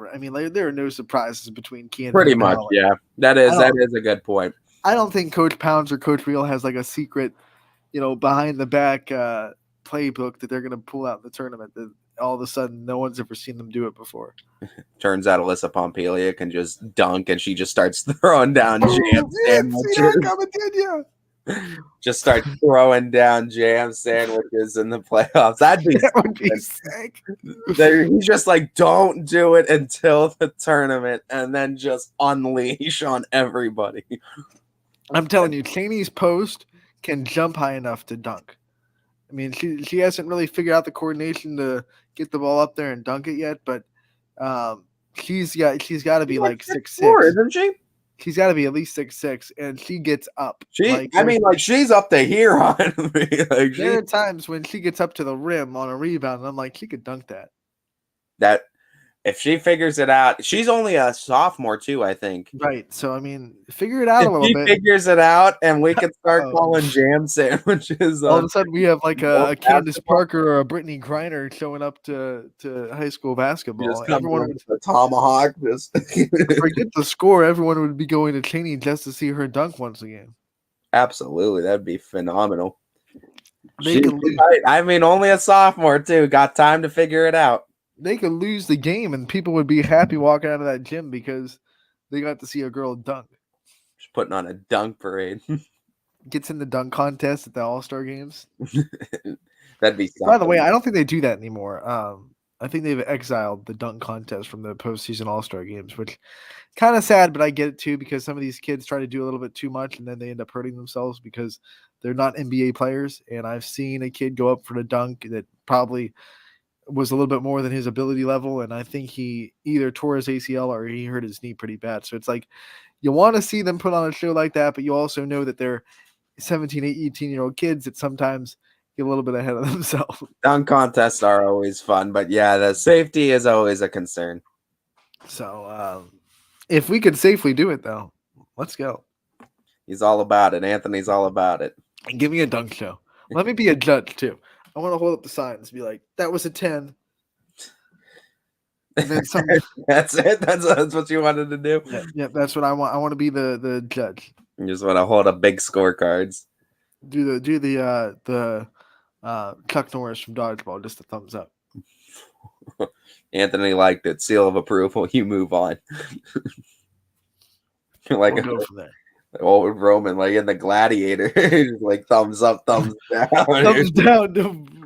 – there are no surprises between Canfield pretty and much, Howland. yeah. That is a good point. I don't think Coach Pounds or Coach Reel has like a secret, behind-the-back playbook that they're going to pull out in the tournament that all of a sudden no one's ever seen them do it before. Turns out Alyssa Pompelia can just dunk, and she just starts throwing down jam sandwiches. Just start throwing down jam sandwiches in the playoffs. That would be sick. He's just like, don't do it until the tournament, and then just unleash on everybody. I'm telling you, Cheney's post can jump high enough to dunk. I mean, she hasn't really figured out the coordination to get the ball up there and dunk it yet, but she's got to be like 6'6", isn't she? She's got to be at least 6'6", and she gets up. She's up to here on me. There are times when she gets up to the rim on a rebound, and I'm like, she could dunk that. That if she figures it out, she's only a sophomore too, I think. Right. So figure it out a little bit. She figures it out, and we can start calling jam sandwiches. All of a sudden, we have like a Candace Parker or a Brittany Griner showing up to high school basketball. Everyone with a tomahawk. Forget the score. Everyone would be going to Cheney just to see her dunk once again. Absolutely, that'd be phenomenal. Only a sophomore too. Got time to figure it out. They could lose the game and people would be happy walking out of that gym because they got to see a girl dunk. Just putting on a dunk parade. Gets in the dunk contest at the All-Star games. That'd be something. By the way, I don't think they do that anymore. I think they've exiled the dunk contest from the postseason All-Star games, which kind of sad, but I get it too because some of these kids try to do a little bit too much and then they end up hurting themselves because they're not NBA players. And I've seen a kid go up for the dunk that probably was a little bit more than his ability level, and I think he either tore his ACL or he hurt his knee pretty bad. So it's like you want to see them put on a show like that, but you also know that they're 17, 18-year-old kids that sometimes get a little bit ahead of themselves. Dunk contests are always fun, but yeah, the safety is always a concern. So if we could safely do it, though, let's go. He's all about it. Anthony's all about it. And give me a dunk show. Let me be a judge, too. I want to hold up the signs and be like, that was a 10. And then some. That's it. That's what you wanted to do. Yeah, that's what I want. I want to be the judge. You just want to hold up big scorecards. Do the Chuck Norris from Dodgeball, just a thumbs up. Anthony liked it. Seal of approval. You move on. Like we'll go from there. Old Roman, like in the Gladiator, just like thumbs up, thumbs down. Thumbs down.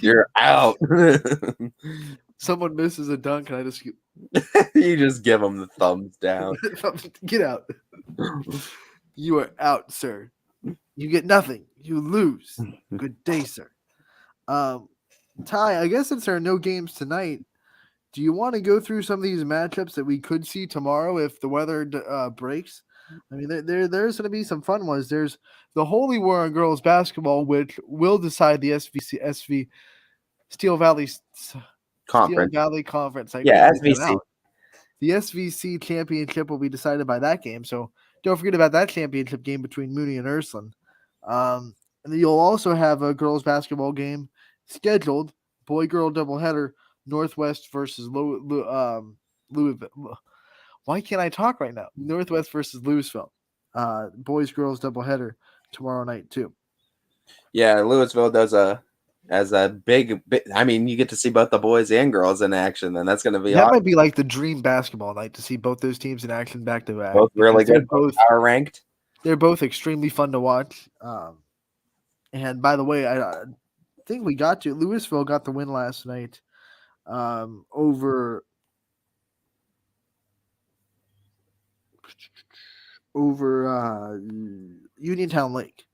You're out. Someone misses a dunk, and I just you just give them the thumbs down. Get out. You are out, sir. You get nothing. You lose. Good day, sir. Ty, I guess since there are no games tonight, do you want to go through some of these matchups that we could see tomorrow if the weather breaks? I mean, there's going to be some fun ones. There's the Holy War on girls basketball, which will decide the SV Steel Valley Conference. Conference. I Yeah, couldn't get that SVC. out. The SVC championship will be decided by that game. So don't forget about that championship game between Mooney and Ursuline. And then you'll also have a girls basketball game scheduled, boy-girl doubleheader, Northwest versus Louisville. Why can't I talk right now? Northwest versus Louisville. Boys-girls doubleheader tomorrow night too. Yeah, Louisville does as a big. I mean, you get to see both the boys and girls in action, and that's going to be That awesome. might be like the dream basketball night to see both those teams in action back to back. Both really because good, both power ranked. They're both extremely fun to watch. And by the way, I think we got to Louisville got the win last night over Uniontown Lake,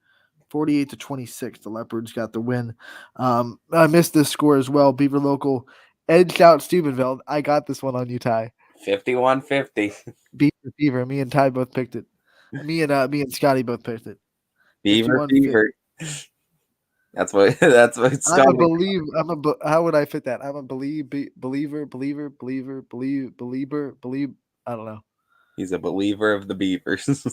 48-26. The Leopards got the win. I missed this score as well. Beaver Local edged out Steubenville. I got this one on you, Ty. 51-50. Beaver. Me and Ty both picked it. Me and Scotty both picked it. Beaver. That's what I'm a believe. How would I fit that? I'm a believer. I don't know. He's a believer of the Beavers.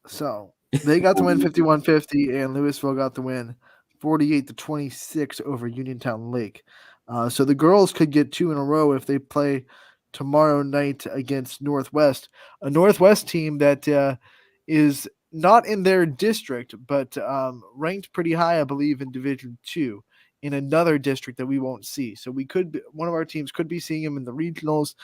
So they got to win 51-50, and Louisville got the win 48-26 over Uniontown Lake. So the girls could get 2 in a row if they play tomorrow night against Northwest, a Northwest team that is not in their district, but ranked pretty high, I believe, in Division II in another district that we won't see. So one of our teams could be seeing them in the regionals,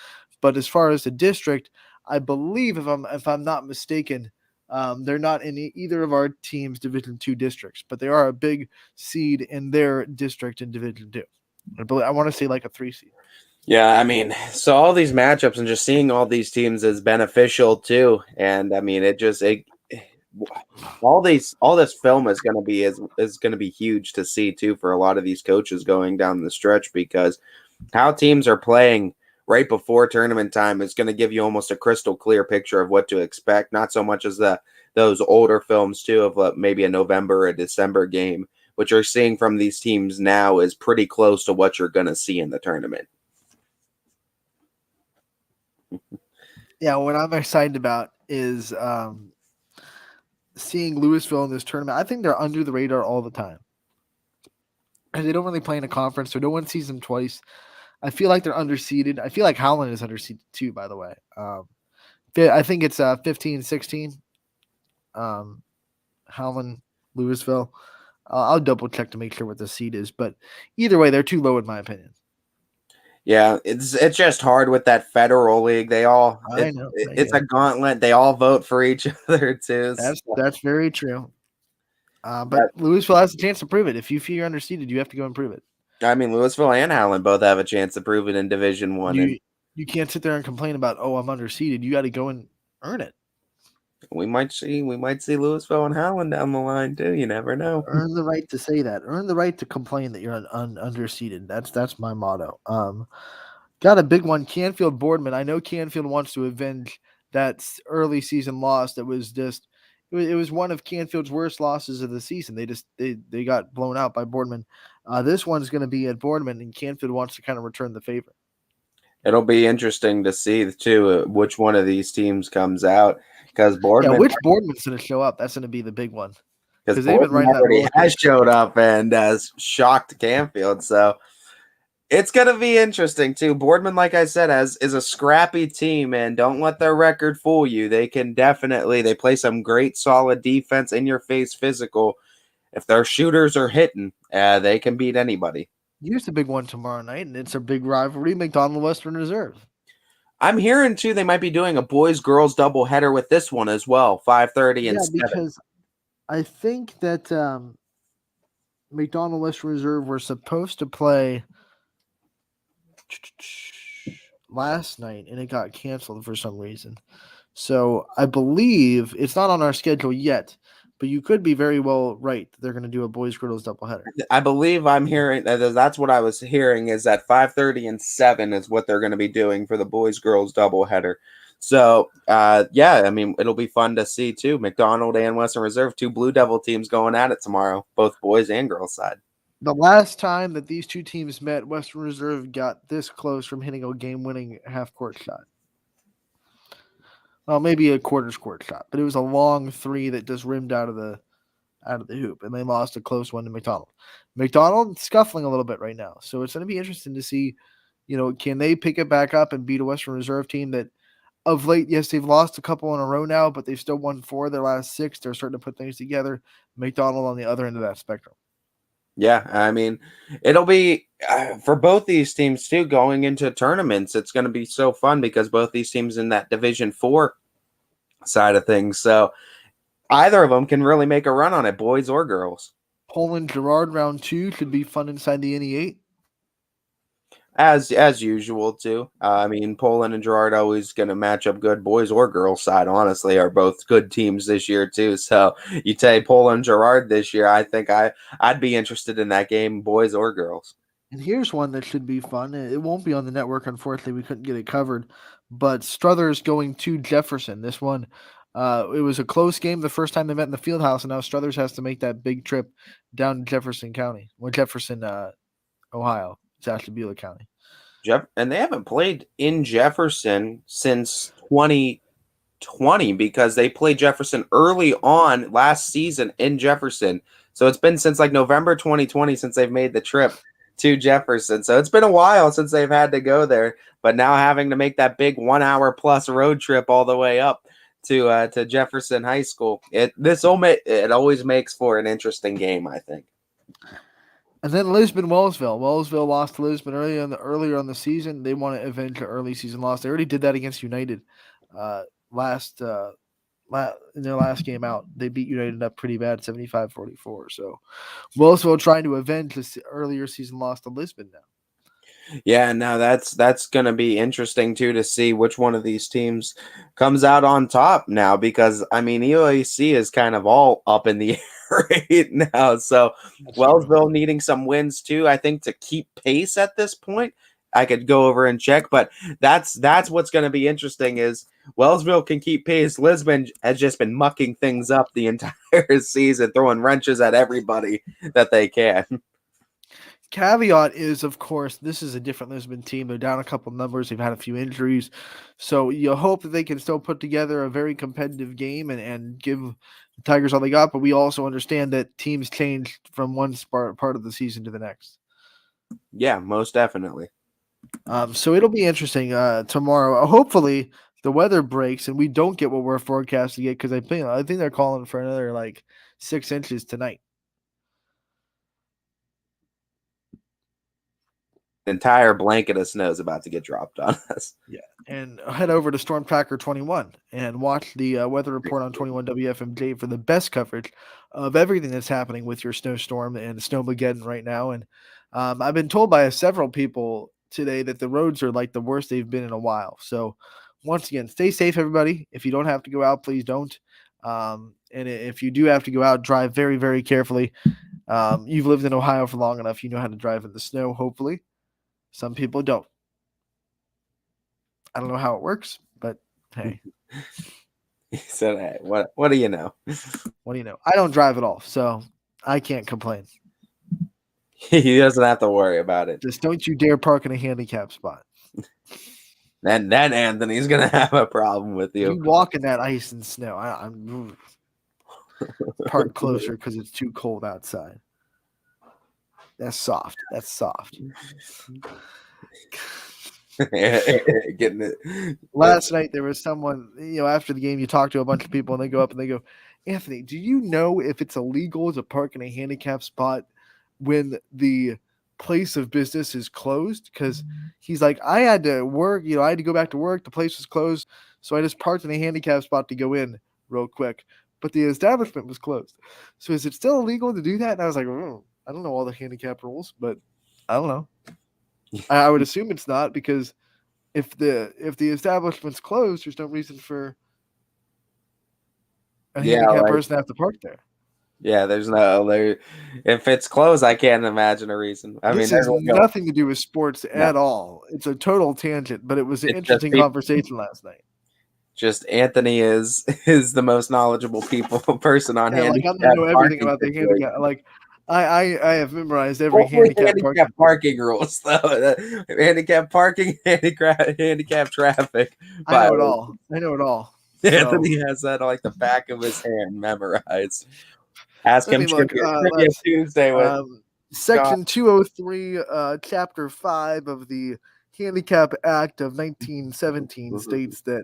but as far as the district, I believe, if I'm not mistaken, they're not in either of our team's Division II districts, but they are a big seed in their district in Division II. I want to say like a 3 seed. Yeah, I mean, so all these matchups and just seeing all these teams is beneficial too. And I mean, all this film is going to be huge to see too for a lot of these coaches going down the stretch, because how teams are playing right before tournament time is going to give you almost a crystal clear picture of what to expect. Not so much as those older films too of maybe a November or a December game. What you're seeing from these teams now is pretty close to what you're going to see in the tournament. Yeah, what I'm excited about is seeing Louisville in this tournament. I think they're under the radar all the time. And they don't really play in a conference, so no one sees them twice. I feel like they're underseeded. I feel like Howland is underseeded too, by the way. I think it's 15-16. Howland, Louisville. I'll double check to make sure what the seed is, but either way, they're too low in my opinion. Yeah, it's just hard with that federal league. It's a gauntlet. They all vote for each other too. That's very true. But Louisville has a chance to prove it. If you feel you're underseeded, you have to go and prove it. I mean, Louisville and Howland both have a chance to prove it in Division I. You can't sit there and complain about, I'm underseeded. You got to go and earn it. We might see Louisville and Howland down the line too. You never know. Earn the right to say that. Earn the right to complain that you're underseeded. That's my motto. Got a big one. Canfield Boardman. I know Canfield wants to avenge that early season loss. That was just it was one of Canfield's worst losses of the season. They got blown out by Boardman. This one's going to be at Boardman, and Canfield wants to kind of return the favor. It'll be interesting to see too which one of these teams comes out, because Boardman. Yeah, which Boardman's going to show up? That's going to be the big one. Because they've been already has showed up and has shocked Canfield, so it's going to be interesting too. Boardman, like I said, is a scrappy team, and don't let their record fool you. They play some great solid defense, in your face physical. If their shooters are hitting, they can beat anybody. Here's the big one tomorrow night, and it's a big rivalry, McDonald Western Reserve. I'm hearing too they might be doing a boys-girls doubleheader with this one as well, 5:30 and 7. Because I think that McDonald Western Reserve were supposed to play last night, and it got canceled for some reason. So I believe it's not on our schedule yet, but you could be very well right. They're going to do a boys-girls doubleheader. I believe I'm hearing that's what I was hearing is that 5:30 and 7 is what they're going to be doing for the boys-girls doubleheader. So, yeah, I mean, it'll be fun to see too. McDonald and Western Reserve, two Blue Devil teams going at it tomorrow, both boys and girls side. The last time that these two teams met, Western Reserve got this close from hitting a game-winning half-court shot. Well, maybe a quarter-court shot, but it was a long three that just rimmed out of the hoop, and they lost a close one to McDonald. McDonald scuffling a little bit right now, so it's going to be interesting to see, can they pick it back up and beat a Western Reserve team that, of late, yes, they've lost a couple in a row now, but they've still won 4 of their last 6. They're starting to put things together. McDonald on the other end of that spectrum. Yeah, I mean, it'll be for both these teams too going into tournaments. It's going to be so fun because both these teams in that Division 4 side of things. So either of them can really make a run on it, boys or girls. Poland Gerard round 2 should be fun inside the NE8. As usual too. I mean, Poland and Gerard always going to match up good, boys or girls side. Honestly, are both good teams this year too. So you take Poland Gerard this year. I think I'd be interested in that game, boys or girls. And here's one that should be fun. It won't be on the network, unfortunately. We couldn't get it covered. But Struthers going to Jefferson. This one, it was a close game the first time they met in the field house, and now Struthers has to make that big trip down to Jefferson County. Well, Jefferson, Ohio. It's Ashtabula County. And they haven't played in Jefferson since 2020 because they played Jefferson early on last season in Jefferson. So it's been since like November 2020 since they've made the trip to Jefferson. So it's been a while since they've had to go there, but now having to make that big 1 hour plus road trip all the way up to Jefferson High School. It always makes for an interesting game, I think. And then Lisbon-Wellsville. Wellsville lost to Lisbon earlier on the season. They want to avenge an early season loss. They already did that against United in their last game out. They beat United up pretty bad, 75-44. So Wellsville trying to avenge this earlier season loss to Lisbon now. Yeah, now that's going to be interesting too to see which one of these teams comes out on top now because I mean EOAC is kind of all up in the air right now. So Wellsville needing some wins too, I think, to keep pace at this point. I could go over and check, but that's what's going to be interesting is Wellsville can keep pace. Lisbon has just been mucking things up the entire season, throwing wrenches at everybody that they can. Caveat is, of course, this is a different Lisbon team. They're down a couple numbers. They've had a few injuries. So you hope that they can still put together a very competitive game and give the Tigers all they got. But we also understand that teams change from one part of the season to the next. Yeah, most definitely. So it'll be interesting tomorrow. Hopefully the weather breaks and we don't get what we're forecast to get because I think they're calling for another like 6 inches tonight. Entire blanket of snow is about to get dropped on us. Yeah, and head over to Storm Tracker 21 and watch the weather report on 21 WFMJ for the best coverage of everything that's happening with your snowstorm and Snowmageddon right now. And I've been told by several people today that the roads are like the worst they've been in a while. So once again, stay safe, everybody. If you don't have to go out, please don't. And if you do have to go out, drive very, very carefully. You've lived in Ohio for long enough. You know how to drive in the snow, hopefully. Some people don't. I don't know how it works, but hey. So hey, what do you know? What do you know? I don't drive at all, so I can't complain. He doesn't have to worry about it. Just don't you dare park in a handicap spot. Then Anthony's gonna have a problem with you. You walk in that ice and snow. I'm park closer because it's too cold outside. That's soft. Getting it. Last night there was someone, after the game you talk to a bunch of people and they go up and they go, Anthony, do you know if it's illegal to park in a handicap spot when the place of business is closed? Because he's like, I had to work, I had to go back to work. The place was closed. So I just parked in a handicap spot to go in real quick. But the establishment was closed. So is it still illegal to do that? And I was like, I don't know all the handicap rules, but I don't know. I would assume it's not because if the establishment's closed, there's no reason for a handicapped person to have to park there. Yeah, there's no there. If it's closed, I can't imagine a reason. This has nothing to do with sports at all. It's a total tangent, but it was an interesting conversation last night. Just Anthony is the most knowledgeable person on Yeah, like I handicap know everything parking about the situations. handicap. Like I have memorized every Only handicap parking rules, though. Handicap parking, handicap traffic. I know it all. I know it all. So Anthony has that on like the back of his hand memorized. Ask let him me look. trivia Tuesday with Section 203, Chapter 5 of the Handicap Act of 1917 states that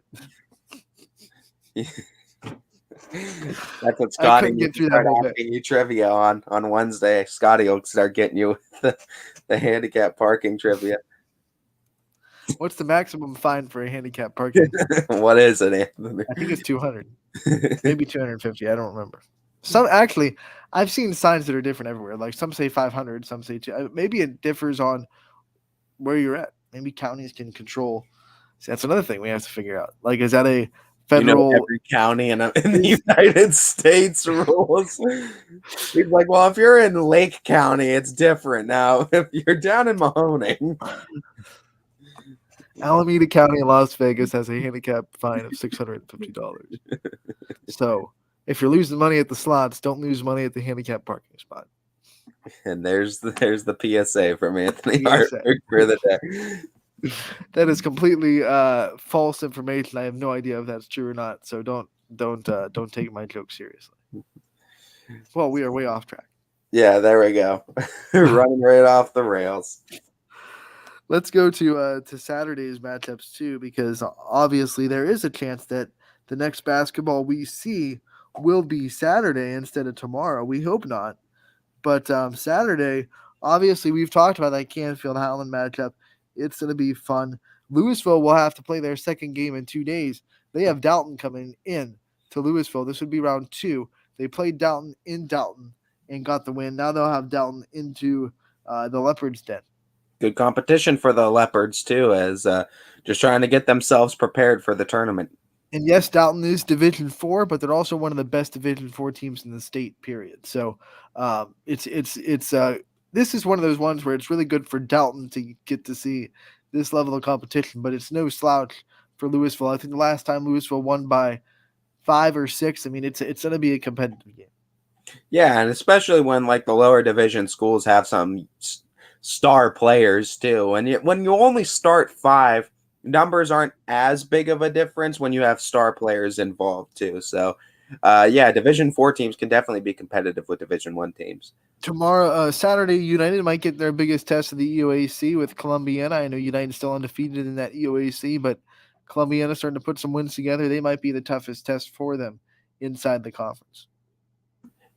That's what I Scotty couldn't needs get to through that start whole bit. asking you trivia on Wednesday. Scotty will start getting you with the handicap parking trivia. What's the maximum fine for a handicap parking? What is it, Anthony? I think it's 200, maybe 250. I don't remember. I've seen signs that are different everywhere. Like some say 500, some say maybe it differs on where you're at. Maybe counties can control. See, that's another thing we have to figure out. Like, is that a federal? Every county in the United States rules. He's like, well, if you're in Lake County, it's different. Now, if you're down in Mahoning, Alameda County in Las Vegas has a handicap fine of $650. So, if you're losing money at the slots, don't lose money at the handicap parking spot. And there's the PSA from Anthony PSA. Hartford for the day. That is completely false information. I have no idea if that's true or not. So don't take my joke seriously. Well, we are way off track. Yeah, there we go. Running right off the rails. Let's go to Saturday's matchups too, because obviously there is a chance that the next basketball we see will be Saturday instead of tomorrow. We hope not, but Saturday. Obviously, we've talked about that Canfield Howland matchup. It's going to be fun. Louisville will have to play their second game in 2 days. They have Dalton coming in to Louisville. This would be round 2. They played Dalton in Dalton and got the win. Now they'll have Dalton into the Leopards' den. Good competition for the Leopards, too, as just trying to get themselves prepared for the tournament. And yes, Dalton is Division 4, but they're also one of the best Division 4 teams in the state, period. So this is one of those ones where it's really good for Dalton to get to see this level of competition, but it's no slouch for Louisville. I think the last time Louisville won by 5 or 6, I mean, it's going to be a competitive game. Yeah, and especially when like the lower division schools have some star players too. And when you only start 5, numbers aren't as big of a difference when you have star players involved too. So, Division 4 teams can definitely be competitive with Division 1 teams. Tomorrow, Saturday, United might get their biggest test of the EOAC with Columbiana. I know United's still undefeated in that EOAC, but Columbiana starting to put some wins together. They might be the toughest test for them inside the conference.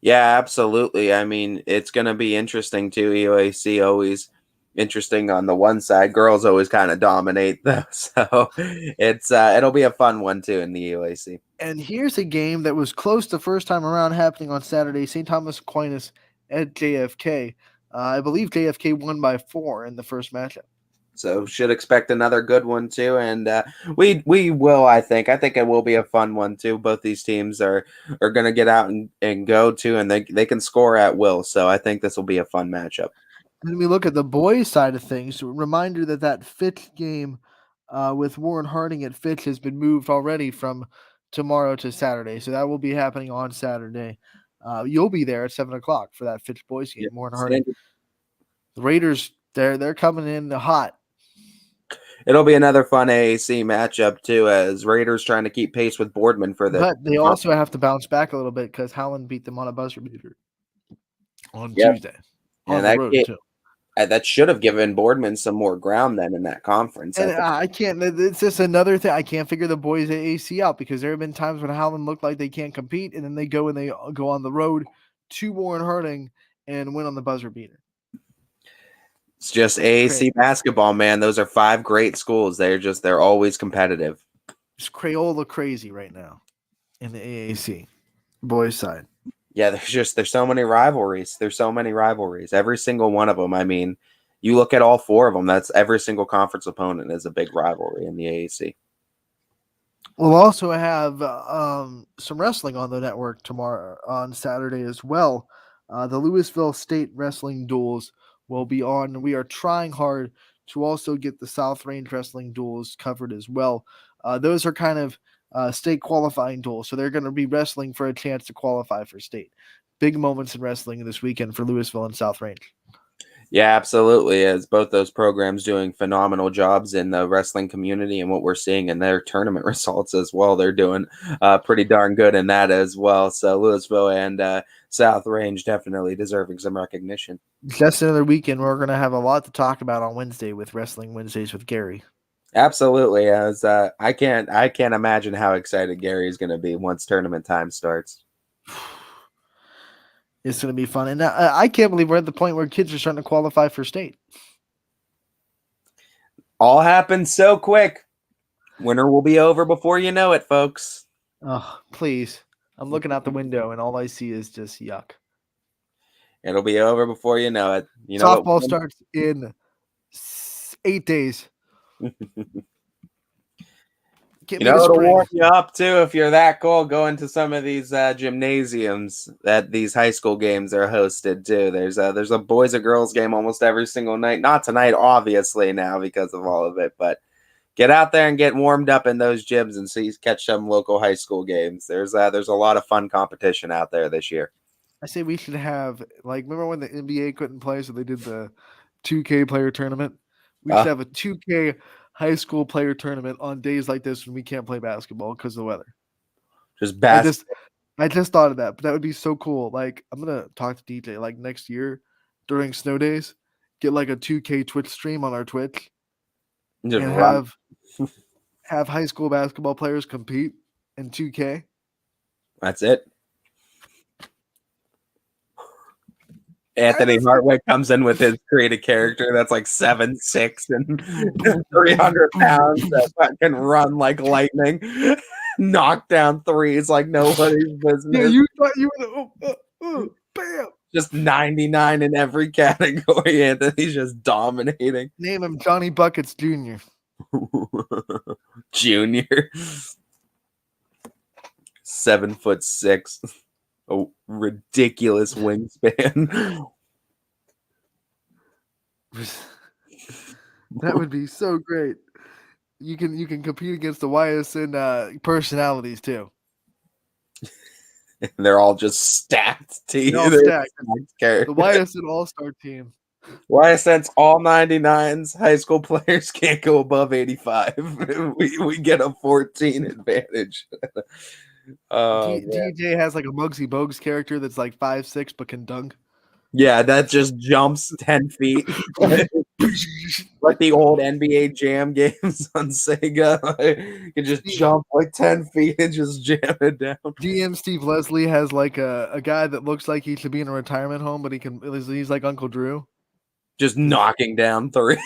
Yeah, absolutely. I mean, it's going to be interesting too. EOAC always interesting on the one side. Girls always kind of dominate though, so it'll be a fun one too in the EOAC. And here's a game that was close the first time around, happening on Saturday. St. Thomas Aquinas at JFK. I believe JFK won by 4 in the first matchup. So should expect another good one too, and we will. I think it will be a fun one too. Both these teams are going to get out and go too, and they can score at will. So I think this will be a fun matchup. When we look at the boys' side of things, reminder that Fitch game with Warren Harding at Fitch has been moved already from tomorrow to Saturday, so that will be happening on Saturday. You'll be there at 7:00 for that Fitch boys game. Warren Harding, the Raiders, they're coming in hot. It'll be another fun AAC matchup too, as Raiders trying to keep pace with Boardman for the. But they also have to bounce back a little bit because Howland beat them on a buzzer beater on Tuesday on the road too. That should have given Boardman some more ground then in that conference. And I can't. It's just another thing. I can't figure the boys AAC out because there have been times when Howland looked like they can't compete, and then they go on the road to Warren Harding and win on the buzzer beater. It's just AAC basketball, man. Those are 5 great schools. They're always competitive. It's Crayola crazy right now in the AAC boys side. Yeah, there's so many rivalries. There's so many rivalries. Every single one of them. I mean, you look at all 4 of them. That's every single conference opponent is a big rivalry in the AAC. We'll also have some wrestling on the network tomorrow on Saturday as well. The Louisville State Wrestling Duels will be on. We are trying hard to also get the South Range Wrestling Duels covered as well. Those are kind of state qualifying tool. So they're going to be wrestling for a chance to qualify for state. Big moments in wrestling this weekend for Louisville and South Range. Yeah, absolutely. As both those programs doing phenomenal jobs in the wrestling community, and what we're seeing in their tournament results as well, they're doing pretty darn good in that as well. So Louisville and South Range definitely deserving some recognition. Just another weekend. We're going to have a lot to talk about on Wednesday with Wrestling Wednesdays with Gary. Absolutely. As I can't imagine how excited Gary is going to be once tournament time starts. It's going to be fun. And I can't believe we're at the point where kids are starting to qualify for state. All happens so quick. Winter will be over before you know it, folks. Oh, please. I'm looking out the window and all I see is just yuck. It'll be over before you know it. You know Softball starts in 8 days. It'll warm you up too if you're that cool. Going to some of these gymnasiums that these high school games are hosted too. There's a boys or girls game almost every single night. Not tonight, obviously, now because of all of it, but get out there and get warmed up in those gyms and catch some local high school games. There's a lot of fun competition out there this year. I say we should have, like, remember when the NBA couldn't play, so they did the 2K player tournament? We should have a 2K high school player tournament on days like this when we can't play basketball because of the weather. Just basketball. I just thought of that, but that would be so cool. Like, I'm gonna talk to DJ like next year during snow days, get like a 2K Twitch stream on our Twitch, and have high school basketball players compete in 2K. That's it. Anthony Hartwick comes in with his creative character that's like 7'6" and 300 pounds that can run like lightning, knock down threes like nobody's business. Yeah, you thought you were bam. Just 99 in every category. Anthony's just dominating. Name him Johnny Buckets Jr. Junior. 7'6". A ridiculous wingspan. That would be so great. You can compete against the Ysn personalities too. They're all just stacked teams. The Ysn All-Star team. Ysn's all 99s. High school players can't go above 85. We get a 14 advantage. DJ has like a Muggsy Bogues character that's like 5'6" but can dunk. Yeah, that just jumps 10 feet. Like the old NBA Jam games on Sega. You can just jump like 10 feet and just jam it down. GM Steve Leslie has like a guy that looks like he should be in a retirement home, but he's like Uncle Drew. Just knocking down threes.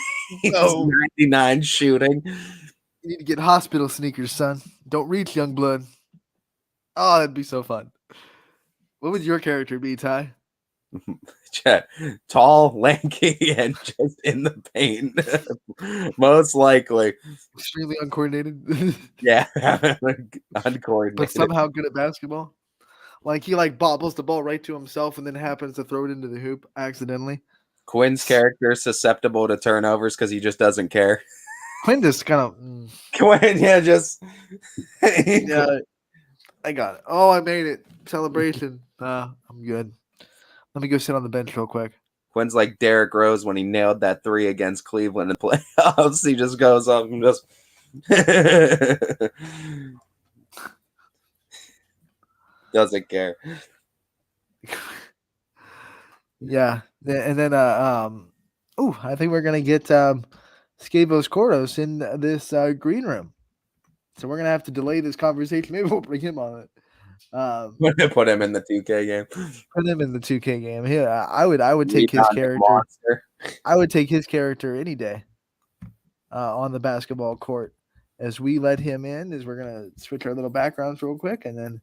99 shooting. You need to get hospital sneakers, son. Don't reach, young blood. Oh, that'd be so fun. What would your character be, Ty? Tall, lanky, and just in the paint. Most likely. Extremely uncoordinated. Yeah. Uncoordinated. But somehow good at basketball. Like he like bobbles the ball right to himself and then happens to throw it into the hoop accidentally. Quinn's character is susceptible to turnovers because he just doesn't care. Quinn just kind of Quinn, yeah, just yeah. I got it. Oh, I made it. Celebration. I'm good. Let me go sit on the bench real quick. Quinn's like Derrick Rose when he nailed that 3 against Cleveland in the playoffs. He just goes up and just doesn't care. Yeah. And then I think we're gonna get Scavos Koros in this green room. So we're gonna have to delay this conversation. Maybe we'll bring him on it. Put him in the 2K game. Put him in the 2K game. Yeah, I would take his character. Monster. I would take his character any day on the basketball court. As we let him in, we're gonna switch our little backgrounds real quick and then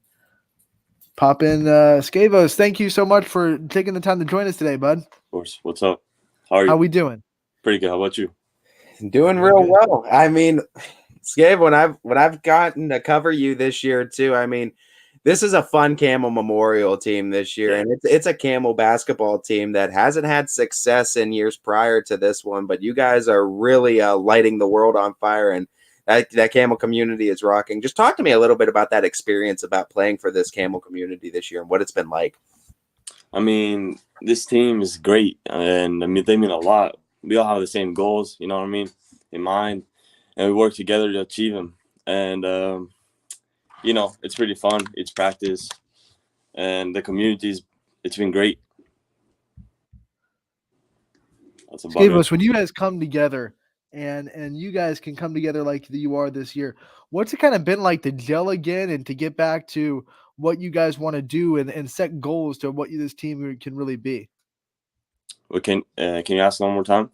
pop in Scavos. Thank you so much for taking the time to join us today, bud. Of course. What's up? How are you? How we doing? Pretty good. How about you? Doing real well. I mean, Scav, when I've gotten to cover you this year too, I mean, this is a fun Camel Memorial team this year, and it's a Camel basketball team that hasn't had success in years prior to this one, but you guys are really lighting the world on fire, and that Camel community is rocking. Just talk to me a little bit about that experience about playing for this Camel community this year and what it's been like. I mean, this team is great, and I mean they mean a lot. We all have the same goals, you know what I mean, in mind, and we work together to achieve them. And you know, it's pretty fun. It's practice, and the communities. It's been great. That's about Skavos, it. when you guys come together and you guys can come together like you are this year, what's it kind of been like to gel again and to get back to what you guys want to do and set goals to what this team can really be? Well, can you ask one more time?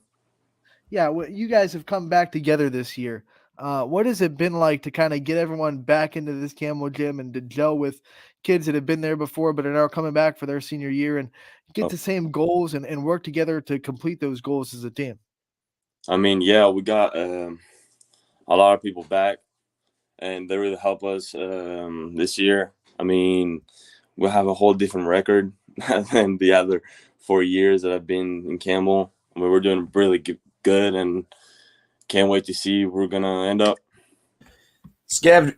Yeah, you guys have come back together this year. What has it been like to kind of get everyone back into this Camel gym and to gel with kids that have been there before but are now coming back for their senior year and get the same goals and work together to complete those goals as a team? I mean, yeah, we got a lot of people back, and they really help us this year. I mean, we have a whole different record than the other 4 years that I've been in Camel. I mean, we're doing really good, and can't wait to see where we're gonna end up. Skev,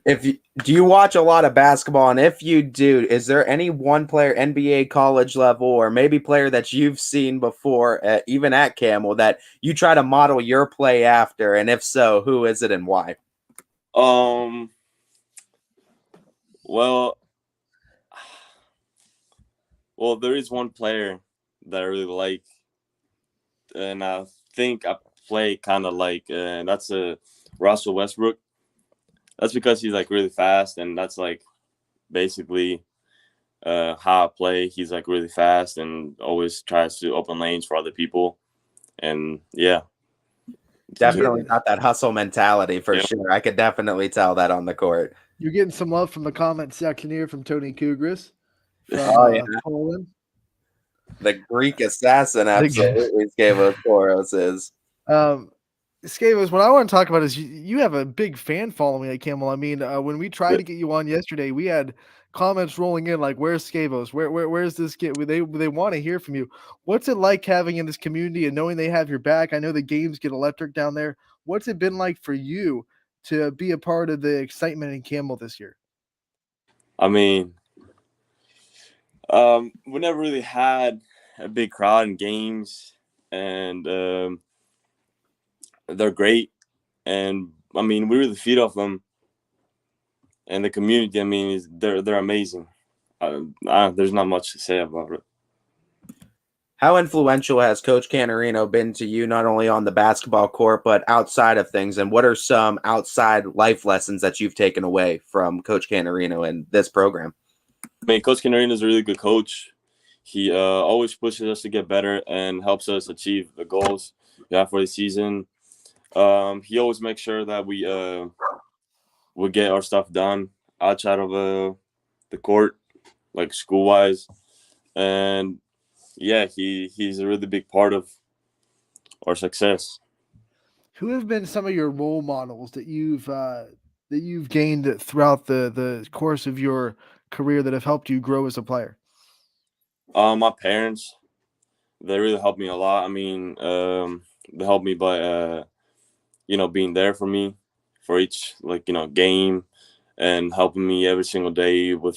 do you watch a lot of basketball? And if you do, is there any one player, NBA, college level, or maybe player that you've seen before, even at Camel, that you try to model your play after? And if so, who is it and why? Well, there is one player that I really like, and I think I play kind of like, and that's Russell Westbrook. That's because he's like really fast, and that's like basically how I play. He's like really fast and always tries to open lanes for other people. And yeah, definitely got that hustle mentality for sure. I could definitely tell that on the court. You're getting some love from the comment section here from Tony Kugris from Poland. The Greek assassin absolutely Skavos Koros is. Skavos, what I want to talk about is you have a big fan following at Camel. I mean, when we tried to get you on yesterday, we had comments rolling in like, "Where's Skavos? Where's this kid?" They want to hear from you. What's it like having in this community and knowing they have your back? I know the games get electric down there. What's it been like for you to be a part of the excitement in Camel this year? I mean, we never really had a big crowd in games, and they're great, and I mean we really feed off them, and the community. I mean, they're amazing. There's not much to say about it. How influential has Coach Cannerino been to you, not only on the basketball court but outside of things? And what are some outside life lessons that you've taken away from Coach Cannerino and this program? I mean, Coach Cannerino is a really good coach. He always pushes us to get better and helps us achieve the goals we have for the season. He always makes sure that we get our stuff done outside of the court, like school-wise. And, yeah, he's a really big part of our success. Who have been some of your role models that you've gained throughout the course of your career that have helped you grow as a player? My parents, they really helped me a lot. I mean, they helped me by being there for me for each game and helping me every single day with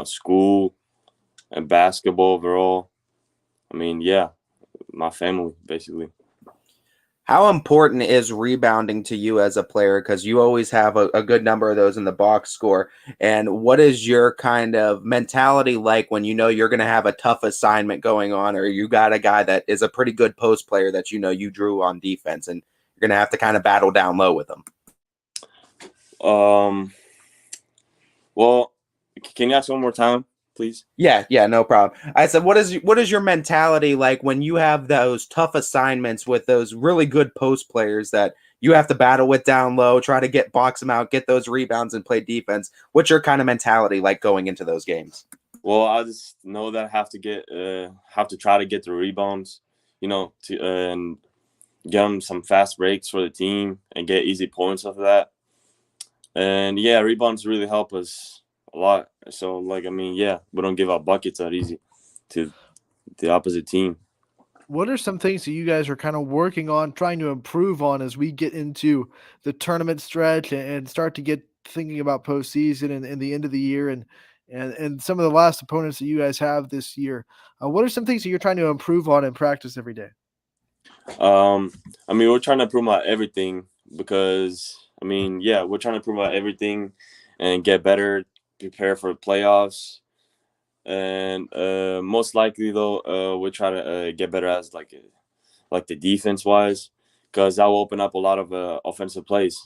school and basketball overall. I mean, yeah, my family basically. How important is rebounding to you as a player? Because you always have a good number of those in the box score. And what is your kind of mentality like when you know you're going to have a tough assignment going on, or you got a guy that is a pretty good post player that you know you drew on defense and you're going to have to kind of battle down low with them? Well, can you ask one more time, please? Yeah, no problem. I said, what is your mentality like when you have those tough assignments with those really good post players that you have to battle with down low, try to box them out, get those rebounds and play defense? What's your kind of mentality like going into those games? Well, I just know that I have to try to get the rebounds, and get them some fast breaks for the team and get easy points off of that. And yeah, rebounds really help us a lot. So we don't give out buckets that easy to the opposite team. what are some things that you guys are kind of working on, trying to improve on as we get into the tournament stretch and start to get thinking about postseason and the end of the year and some of the last opponents that you guys have this year? What are some things that you're trying to improve on and practice every day? I mean, we're trying to improve on everything because, I mean, yeah, we're trying to improve on everything and get better, prepare for the playoffs. And most likely, though, we'll try to get better as like the defense wise, because that will open up a lot of offensive plays.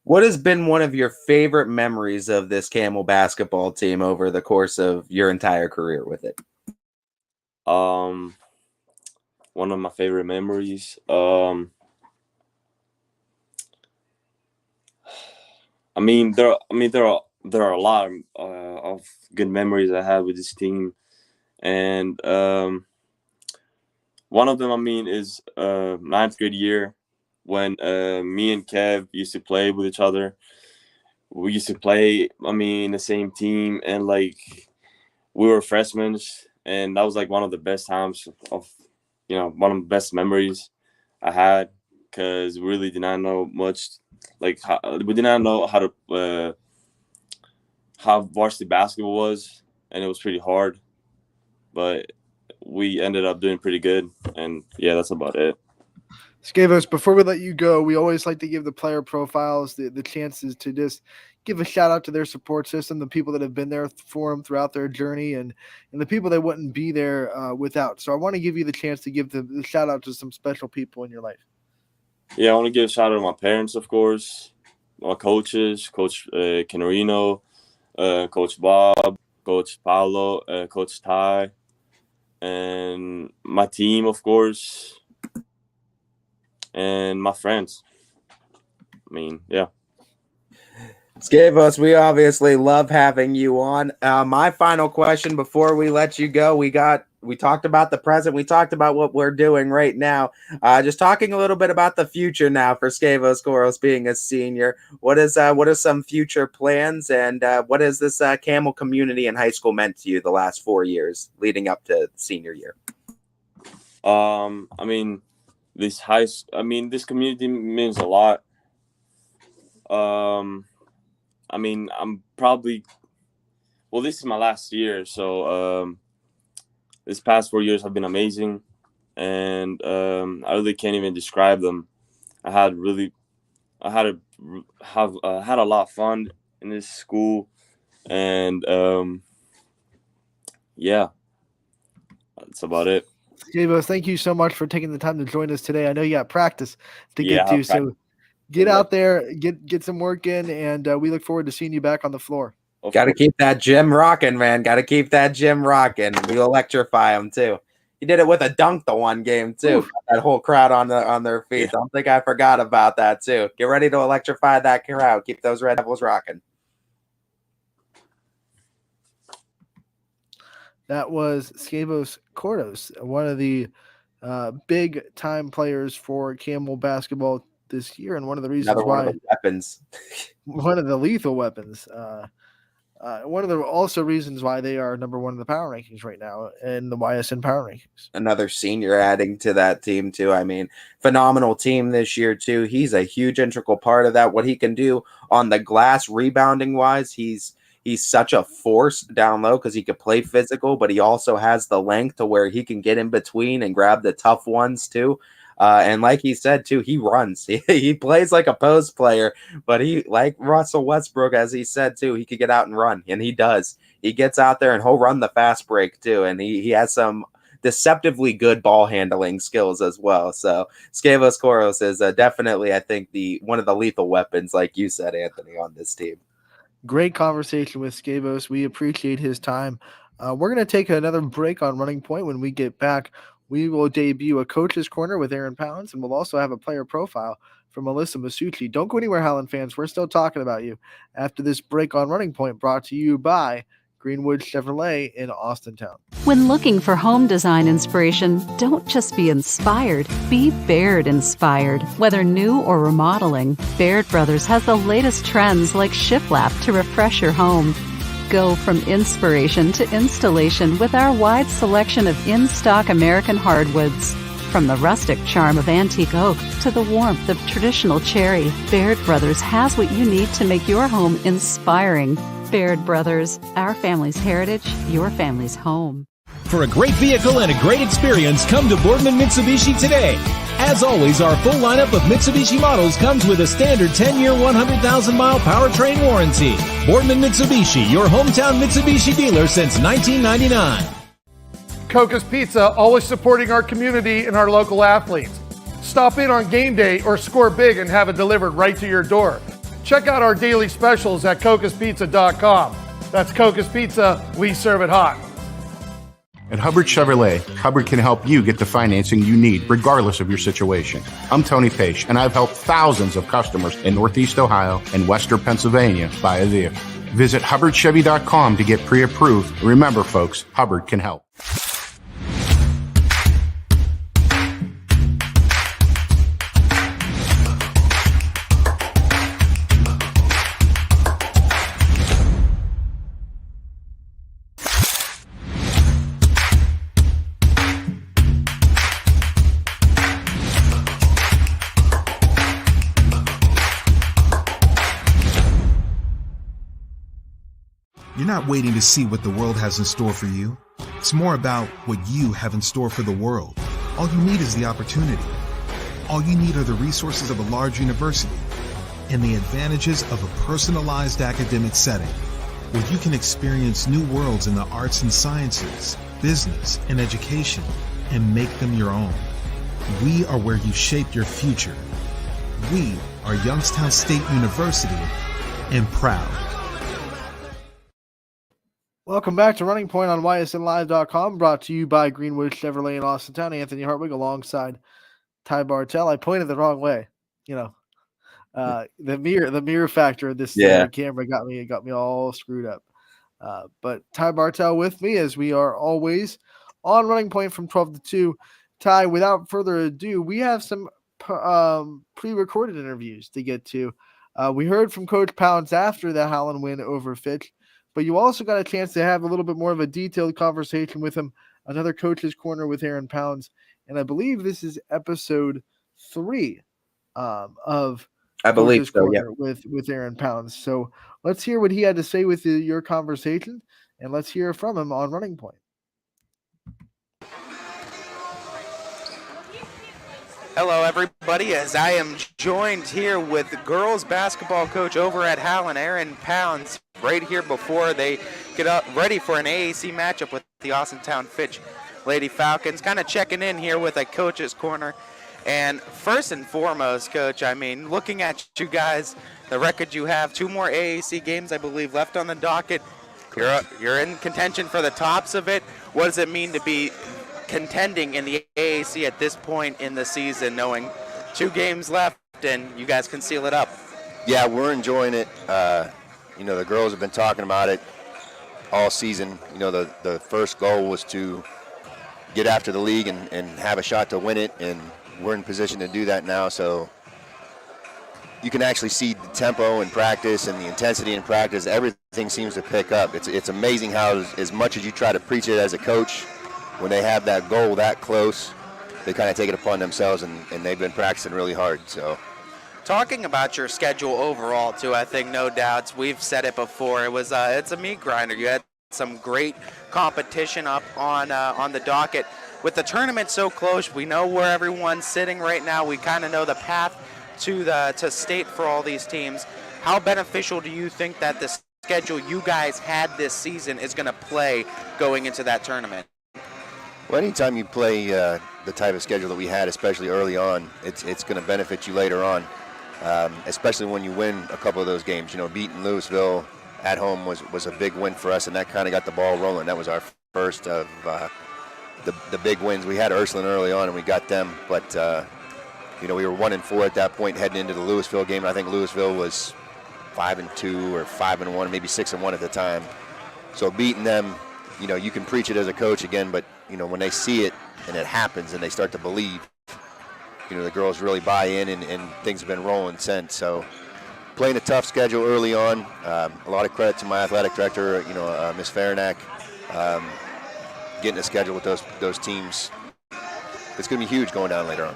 What has been one of your favorite memories of this Camel basketball team over the course of your entire career with it? One of my favorite memories. I mean, there are a lot of good memories I had with this team, and one of them, I mean, is ninth grade year when me and Kev used to play with each other. We used to play, I mean, the same team, and like we were freshmen, and that was like one of the best times of, one of the best memories I had, because we really did not know much. Like, we did not know how to how varsity basketball was, and it was pretty hard, but we ended up doing pretty good, and yeah, that's about it. Scavos, before we let you go, we always like to give the player profiles the chances to just give a shout out to their support system, the people that have been there for them throughout their journey, and the people that wouldn't be there without. So I want to give you the chance to give the shout out to some special people in your life. Yeah, I want to give a shout out to my parents, of course, my coaches, Coach Cannerino, Coach Bob, Coach Paolo, Coach Ty, and my team, of course, and my friends. I mean, yeah. Scavos, we obviously love having you on. My final question before we let you go, we talked about the present, we talked about what we're doing right now. Just talking a little bit about the future now for Scavos Coros being a senior. What are some future plans, and what has this Camel community in high school meant to you the last 4 years leading up to senior year? I mean, this community means a lot. I mean, this is my last year, so this past 4 years have been amazing, and I really can't even describe them. I had a lot of fun in this school, and yeah, that's about it. Scavos, thank you so much for taking the time to join us today. I know you got practice to get to, so get out there, get some work in, and we look forward to seeing you back on the floor. Got to keep that gym rocking, man. Got to keep that gym rocking. You electrify them too. You did it with a dunk the one game too. That whole crowd on their feet. Yeah. Don't think I forgot about that too. Get ready to electrify that crowd. Keep those Red Devils rocking. That was Scavos Coros, one of the big time players for Camel basketball this year, and one of the reasons why one of the lethal weapons. One of the also reasons why they are number one in the power rankings right now in the Ysn power rankings. Another senior adding to that team too. I mean, phenomenal team this year too. He's a huge integral part of that. What he can do on the glass rebounding wise, he's such a force down low because he could play physical, but he also has the length to where he can get in between and grab the tough ones too. And like he said too, he runs. He plays like a post player, but he, like Russell Westbrook, as he said too, he could get out and run, and he does. He gets out there and he'll run the fast break too, and he has some deceptively good ball handling skills as well. So Scavos Coros is definitely, I think, one of the lethal weapons, like you said, Anthony, on this team. Great conversation with Scavos. We appreciate his time. We're going to take another break on Running Point. When we get back, we will debut a Coach's Corner with Aaron Pounds, and we'll also have a player profile from Alyssa Masucci. Don't go anywhere, Howland fans. We're still talking about you after this break on Running Point, brought to you by Greenwood Chevrolet in Austintown. When looking for home design inspiration, don't just be inspired, be Baird inspired. Whether new or remodeling, Baird Brothers has the latest trends like shiplap to refresh your home. Go from inspiration to installation with our wide selection of in-stock American hardwoods. From the rustic charm of antique oak to the warmth of traditional cherry, Baird Brothers has what you need to make your home inspiring. Baird Brothers, our family's heritage, your family's home. For a great vehicle and a great experience, come to Boardman Mitsubishi today. As always, our full lineup of Mitsubishi models comes with a standard 10-year, 100,000-mile powertrain warranty. Boardman Mitsubishi, your hometown Mitsubishi dealer since 1999. Coca's Pizza, always supporting our community and our local athletes. Stop in on game day or score big and have it delivered right to your door. Check out our daily specials at cocaspizza.com. That's Coca's Pizza, we serve it hot. At Hubbard Chevrolet, Hubbard can help you get the financing you need regardless of your situation. I'm Tony Page, and I've helped thousands of customers in Northeast Ohio and Western Pennsylvania buy a vehicle. Visit HubbardChevy.com to get pre-approved. Remember, folks, Hubbard can help. You're not waiting to see what the world has in store for you. It's more about what you have in store for the world. All you need is the opportunity. All you need are the resources of a large university and the advantages of a personalized academic setting where you can experience new worlds in the arts and sciences, business, and education and make them your own. We are where you shape your future. We are Youngstown State University and proud. Welcome back to Running Point on YSNLive.com, brought to you by Greenwood Chevrolet in Austintown. Anthony Hartwig alongside Ty Bartell. I pointed the wrong way. You know, the mirror factor of this camera got me all screwed up. But Ty Bartell with me, as we are always on Running Point from 12 to 2. Ty, without further ado, we have some pre-recorded interviews to get to. We heard from Coach Pounds after the Howland win over Fitch. But you also got a chance to have a little bit more of a detailed conversation with him, another Coach's Corner with Aaron Pounds. And I believe this is episode 3 of I believe Coach's so, Corner with Aaron Pounds. So let's hear what he had to say with your conversation, and let's hear from him on Running Point. Hello, everybody, as I am joined here with girls basketball coach over at Howland, Aaron Pounds, right here before they get up ready for an AAC matchup with the Austintown Fitch Lady Falcons. Kind of checking in here with a Coach's Corner. And first and foremost, Coach, I mean, looking at you guys, the record you have, 2 more AAC games, I believe, left on the docket. You're in contention for the tops of it. What does it mean to be contending in the AAC at this point in the season, knowing 2 games left and you guys can seal it up? Yeah, we're enjoying it. You know, the girls have been talking about it all season. You know, the first goal was to get after the league and have a shot to win it, and we're in position to do that now. So you can actually see the tempo in practice and the intensity in practice. Everything seems to pick up. It's amazing how as much as you try to preach it as a coach, when they have that goal that close, they kind of take it upon themselves, and they've been practicing really hard. So, talking about your schedule overall, too, I think no doubts. We've said it before. It's a meat grinder. You had some great competition up on the docket. With the tournament so close, we know where everyone's sitting right now. We kind of know the path to state for all these teams. How beneficial do you think that the schedule you guys had this season is going to play going into that tournament? Well, anytime you play the type of schedule that we had, especially early on, it's going to benefit you later on, especially when you win a couple of those games. You know, beating Louisville at home was a big win for us, and that kind of got the ball rolling. That was our first of the big wins. We had Ursuline early on, and we got them, but you know, we were 1-4 at that point heading into the Louisville game. I think Louisville was 5-2 or 5-1, maybe 6-1 at the time. So beating them, you know, you can preach it as a coach again, but you know, when they see it and it happens and they start to believe, you know, the girls really buy in, and things have been rolling since. So playing a tough schedule early on. A lot of credit to my athletic director, Miss Farinack, getting a schedule with those teams. It's going to be huge going down later on.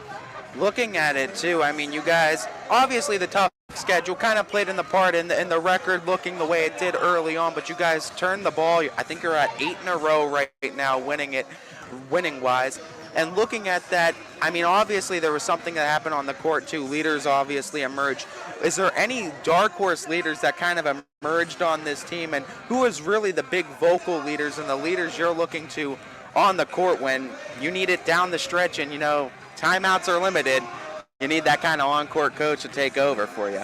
Looking at it too, I mean, you guys, obviously the tough schedule kind of played in the part in the record looking the way it did early on, but you guys turned the ball. I think you're at 8 in a row right now, winning wise. And looking at that, I mean, obviously there was something that happened on the court too. Leaders obviously emerged. Is there any dark horse leaders that kind of emerged on this team, and who is really the big vocal leaders and the leaders you're looking to on the court when you need it down the stretch and, timeouts are limited? You need that kind of on-court coach to take over for you.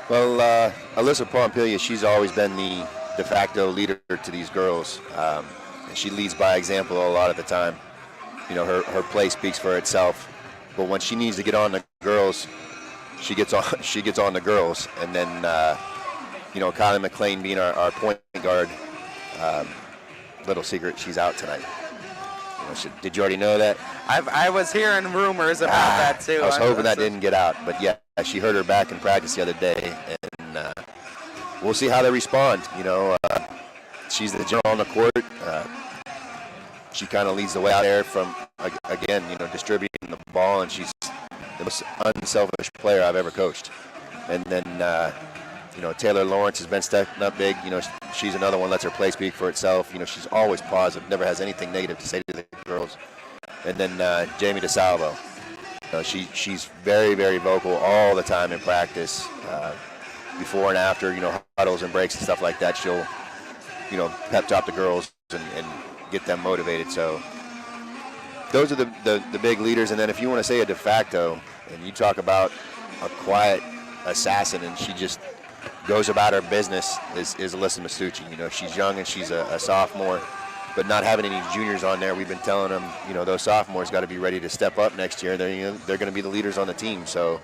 Well, Alyssa Pompelia, she's always been the de facto leader to these girls. And she leads by example a lot of the time. Her play speaks for itself. But when she needs to get on the girls, she gets on the girls. And then, Kylie McLean being our point guard, little secret, she's out tonight. Did you already know that? I was hearing rumors about that too. I was hoping that didn't get out, but yeah, she hurt her back in practice the other day, and we'll see how they respond. She's the general on the court. She kind of leads the way out there from, again, distributing the ball, and she's the most unselfish player I've ever coached. And then, Taylor Lawrence has been stepping up big. She's another one, lets her play speak for itself. She's always positive, never has anything negative to say to the girls. And then Jamie DeSalvo. She's very, very vocal all the time in practice, before and after, huddles and breaks and stuff like that. She'll, pep talk the girls and get them motivated. So those are the big leaders. And then if you want to say a de facto, and you talk about a quiet assassin, and she just goes about her business, is Alyssa Mitsubishi. She's young and she's a sophomore, but not having any juniors on there, we've been telling them, those sophomores got to be ready to step up next year. They're going to be the leaders on the team. So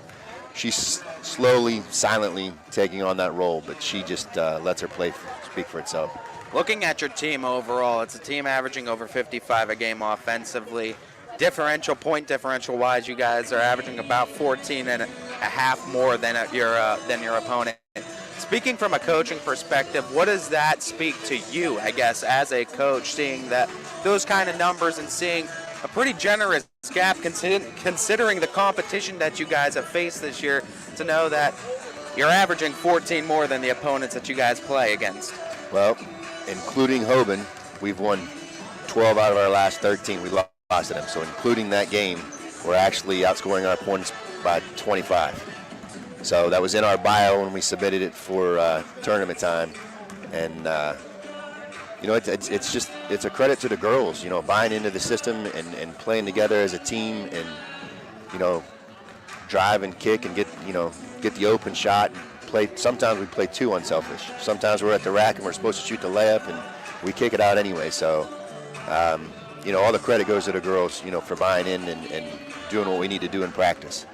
she's slowly, silently taking on that role, but she just lets her play speak for itself. Looking at your team overall, it's a team averaging over 55 a game offensively. Point differential wise, you guys are averaging about 14 and a half more than your opponent. Speaking from a coaching perspective, what does that speak to you, I guess, as a coach, seeing those kind of numbers and seeing a pretty generous gap considering the competition that you guys have faced this year, to know that you're averaging 14 more than the opponents that you guys play against? Well, including Hoban, we've won 12 out of our last 13. We lost to them. So including that game, we're actually outscoring our opponents by 25. So that was in our bio when we submitted it for tournament time. And, it's a credit to the girls, buying into the system and playing together as a team and, drive and kick and get the open shot. Sometimes we play too unselfish. Sometimes we're at the rack and we're supposed to shoot the layup and we kick it out anyway. So, all the credit goes to the girls, for buying in and doing what we need to do in practice.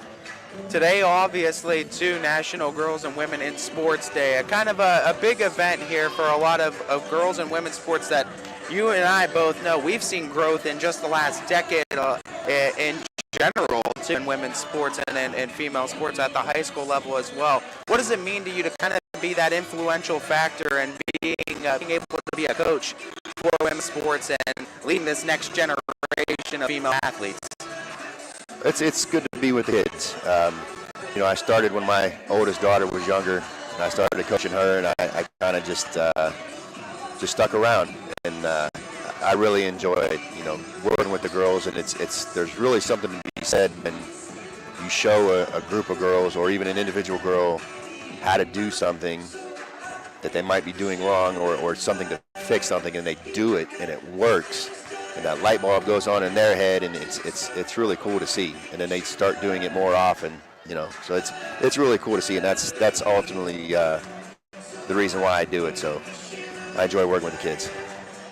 Today, obviously, too, National Girls and Women in Sports Day, a kind of a big event here for a lot of girls and women's sports that you and I both know. We've seen growth in just the last decade in general, too, in women's sports and in female sports at the high school level as well. What does it mean to you to kind of be that influential factor and being able to be a coach for women's sports and leading this next generation of female athletes? It's good to be with the kids. I started when my oldest daughter was younger, and I started coaching her, and I kind of just stuck around, and I really enjoy working with the girls, and there's really something to be said when you show a group of girls or even an individual girl how to do something that they might be doing wrong or something to fix something, and they do it and it works. And that light bulb goes on in their head, and it's really cool to see. And then they start doing it more often, So it's really cool to see, and that's ultimately the reason why I do it. So I enjoy working with the kids.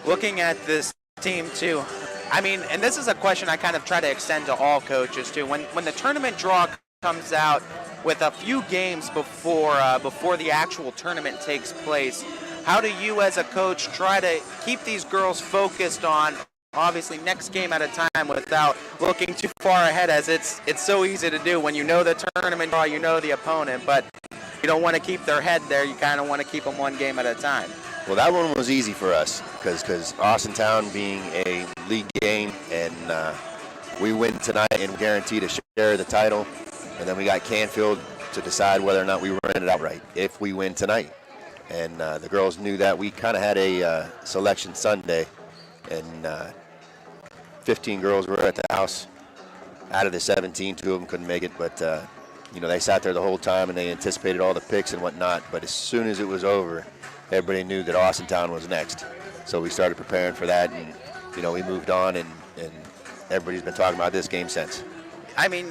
Looking at this team too, I mean, and this is a question I kind of try to extend to all coaches too. When the tournament draw comes out with a few games before the actual tournament takes place, how do you as a coach try to keep these girls focused on obviously next game at a time without looking too far ahead, as it's so easy to do when you know the tournament draw, you know the opponent, but don't want to keep their head there. You kind of want to keep them one game at a time. Well, that one was easy for us because Austintown being a league game, and we win tonight and guarantee to share the title, and then we got Canfield to decide whether or not we run it outright if we win tonight. And the girls knew that. We kind of had a selection Sunday, and 15 girls were at the house. Out of the 17, 2 of them couldn't make it, but they sat there the whole time and they anticipated all the picks and whatnot. But as soon as it was over, everybody knew that Austintown was next. So we started preparing for that, and we moved on, and everybody's been talking about this game since. I mean,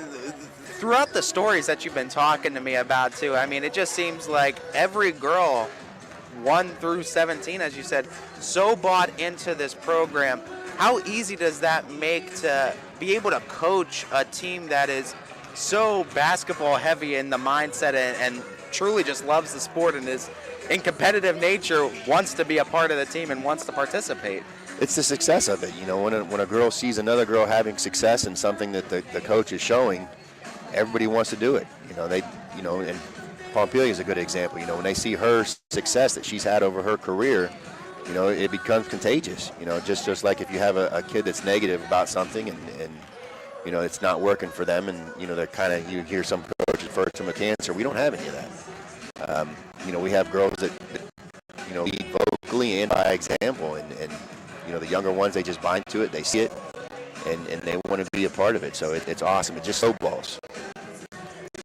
throughout the stories that you've been talking to me about too, I mean, it just seems like every girl, 1 through 17, as you said, so bought into this program. How easy does that make to be able to coach a team that is so basketball heavy in the mindset and truly just loves the sport and is in competitive nature, wants to be a part of the team and wants to participate? It's the success of it. When a girl sees another girl having success in something that the coach is showing, everybody wants to do it. And Pompelia is a good example. When they see her success that she's had over her career, it becomes contagious. Just like if you have a kid that's negative about something and it's not working for them, and they're kind of, you hear some coaches refer to them with cancer. We don't have any of that. We have girls that lead vocally and by example, and the younger ones, they just bind to it, they see it, and they want to be a part of it. So it's awesome. It just snowballs.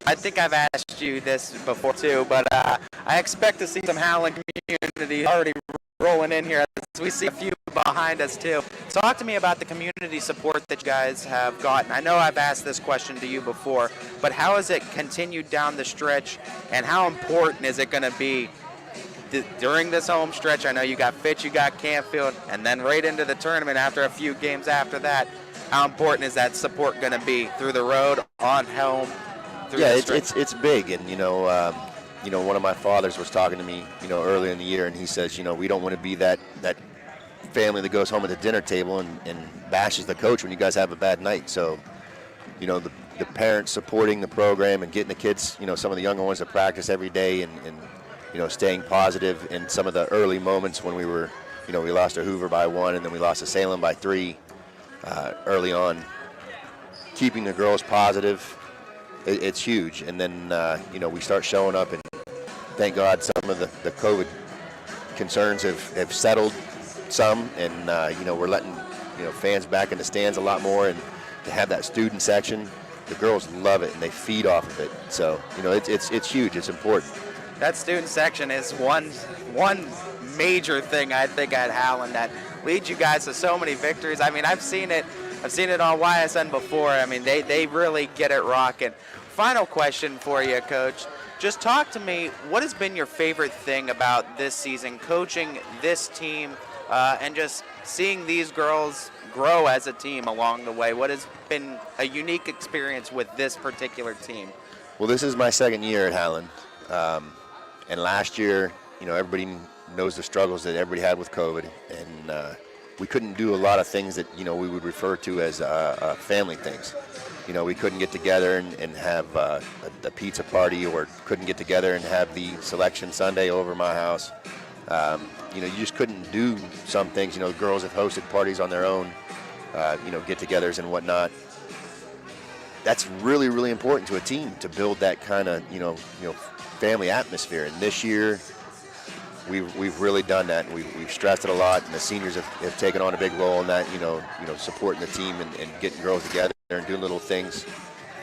I think I've asked you this before too, but I expect to see some Howland community already rolling in here as we see a few behind us too. Talk to me about the community support that you guys have gotten. I know I've asked this question to you before, but how has it continued down the stretch, and how important is it going to be during this home stretch? I know you got Fitch, you got Canfield, and then right into the tournament after a few games after that. How important is that support going to be through the road, on home? Yeah, it's big, and one of my fathers was talking to me, earlier in the year, and he says, we don't want to be that family that goes home at the dinner table and bashes the coach when you guys have a bad night. So, the parents supporting the program and getting the kids, some of the younger ones to practice every day, and staying positive in some of the early moments when we were, we lost to Hoover by 1, and then we lost to Salem by 3 early on. Keeping the girls positive, it's huge. And then, we start showing up, and thank God some of the COVID concerns have settled some, and, we're letting, fans back in the stands a lot more, and to have that student section, the girls love it, and they feed off of it. So, it's huge. It's important. That student section is one major thing I think at Howland that leads you guys to so many victories. I mean, I've seen it on YSN before. I mean, they really get it rocking. Final question for you, Coach. Just talk to me, what has been your favorite thing about this season, coaching this team, and just seeing these girls grow as a team along the way? What has been a unique experience with this particular team? Well, this is my second year at Howland. And last year, everybody knows the struggles that everybody had with COVID, and we couldn't do a lot of things that, we would refer to as family things. We couldn't get together and have the pizza party, or couldn't get together and have the selection Sunday over my house. You just couldn't do some things. Girls have hosted parties on their own, get-togethers and whatnot. That's really, really important to a team, to build that kind of, family atmosphere. And this year, we've really done that. We've stressed it a lot, and the seniors have taken on a big role in that, supporting the team and getting girls together and doing little things.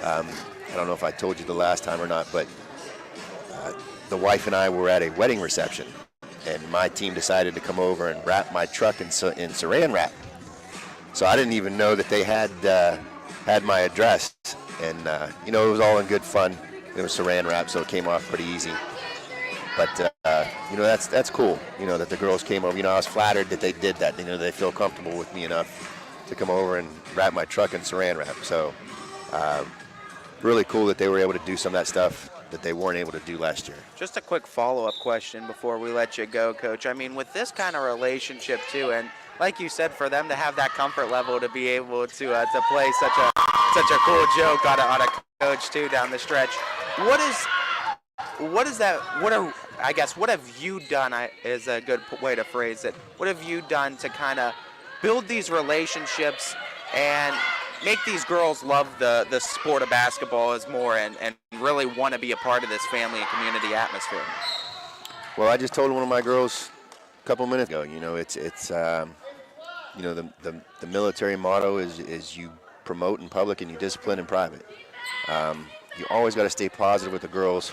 I don't know if I told you the last time or not, but the wife and I were at a wedding reception, and my team decided to come over and wrap my truck in saran wrap. So I didn't even know that they had my address, and it was all in good fun. It was saran wrap, so it came off pretty easy. But that's cool. That the girls came over. I was flattered that they did that. They feel comfortable with me enough to come over and wrap my truck in saran wrap. So really cool that they were able to do some of that stuff that they weren't able to do last year. Just a quick follow-up question before we let you go, Coach. I mean, with this kind of relationship too, and like you said, for them to have that comfort level to be able to play such a cool joke on a coach too down the stretch. what is that? What have you done? Is a good way to phrase it. What have you done to kind of build these relationships and make these girls love the sport of basketball as more and really want to be a part of this family and community atmosphere? Well, I just told one of my girls a couple minutes ago. The military motto is you promote in public and you discipline in private. You always got to stay positive with the girls.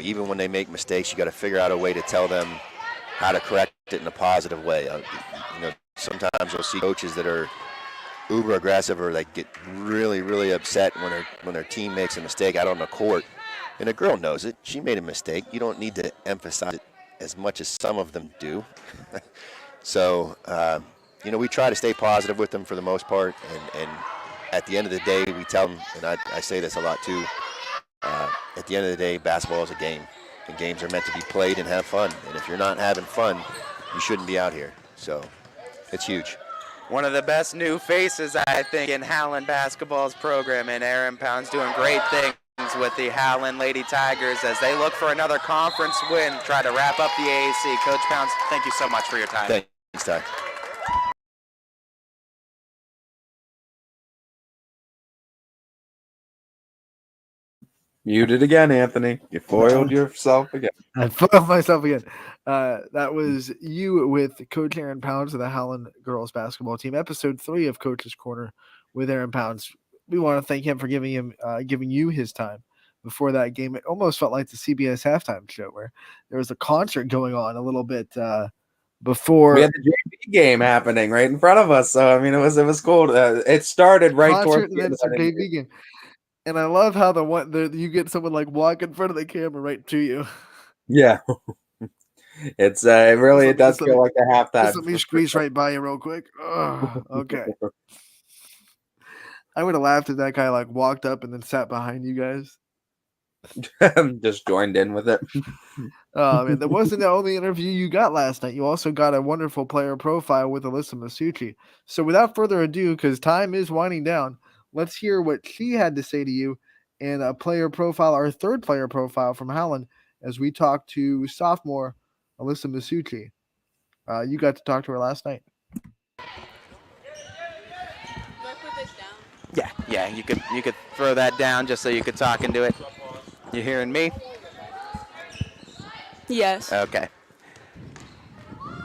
Even when they make mistakes, you got to figure out a way to tell them how to correct it in a positive way. Sometimes you'll see coaches that are uber aggressive or like get really, really upset when their team makes a mistake out on the court. And a girl knows it. She made a mistake. You don't need to emphasize it as much as some of them do. So, we try to stay positive with them for the most part. And at the end of the day, we tell them, and I say this a lot too, at the end of the day, basketball is a game. And games are meant to be played and have fun. And if you're not having fun, you shouldn't be out here. So it's huge. One of the best new faces, I think, in Howland basketball's program, and Aaron Pound's doing great things with the Howland Lady Tigers as they look for another conference win, try to wrap up the AAC. Coach Pounds, thank you so much for your time. Thanks, Ty. Muted again, Anthony. You foiled yourself again. I foiled myself again. That was you with Coach Aaron Pounds of the Howland girls basketball team. Episode 3 of Coach's Corner with Aaron Pounds. We want to thank him for giving you his time before that game. It almost felt like the CBS halftime show where there was a concert going on a little bit before. We had the JV game happening right in front of us. So, it was cool. It started right towards the end of the JV game. And I love how you get someone like walk in front of the camera right to you. Yeah. It does feel like a halftime. Let me squeeze right by you real quick. Oh, okay. I would have laughed if that guy walked up and then sat behind you guys. Just joined in with it. Oh man, that wasn't the only interview you got last night. You also got a wonderful player profile with Alyssa Mitsubishi. So without further ado, because time is winding down, let's hear what she had to say to you in a player profile, our third player profile from Howland, as we talk to sophomore Alyssa Mitsubishi. You got to talk to her last night. Yeah, you could throw that down just so you could talk into it. You hearing me? Yes. Okay.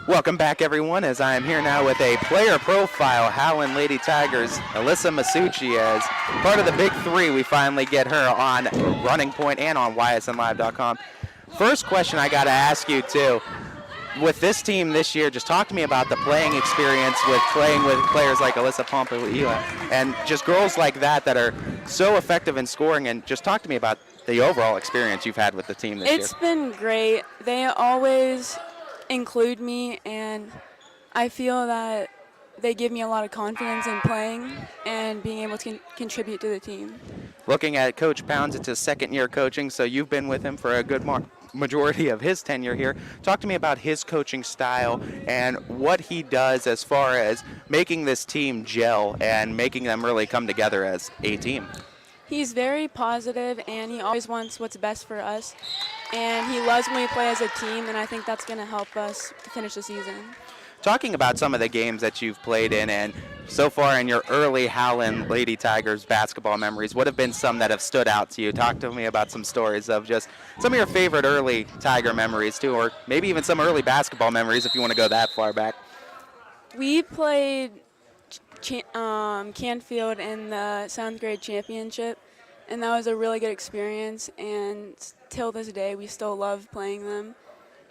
Welcome back, everyone, as I am here now with a player profile, Howland Lady Tigers, Alyssa Mitsubishi. As part of the Big Three, we finally get her on Running Point and on ysnlive.com. First question I got to ask you, too. With this team this year, just talk to me about the playing experience with playing with players like Alyssa Pompelia and just girls like that are so effective in scoring, and just talk to me about the overall experience you've had with the team this year. It's been great. They always include me, and I feel that they give me a lot of confidence in playing and being able to contribute to the team. Looking at Coach Pounds, it's his second year coaching, so you've been with him for a good majority of his tenure here. Talk to me about his coaching style and what he does as far as making this team gel and making them really come together as a team. He's very positive, and he always wants what's best for us. And he loves when we play as a team, and I think that's going to help us finish the season. Talking about some of the games that you've played in and so far in your early Howland Lady Tigers basketball memories, what have been some that have stood out to you? Talk to me about some stories of just some of your favorite early Tiger memories, too, or maybe even some early basketball memories if you want to go that far back. We played Canfield in the 7th grade championship, and that was a really good experience, and till this day we still love playing them,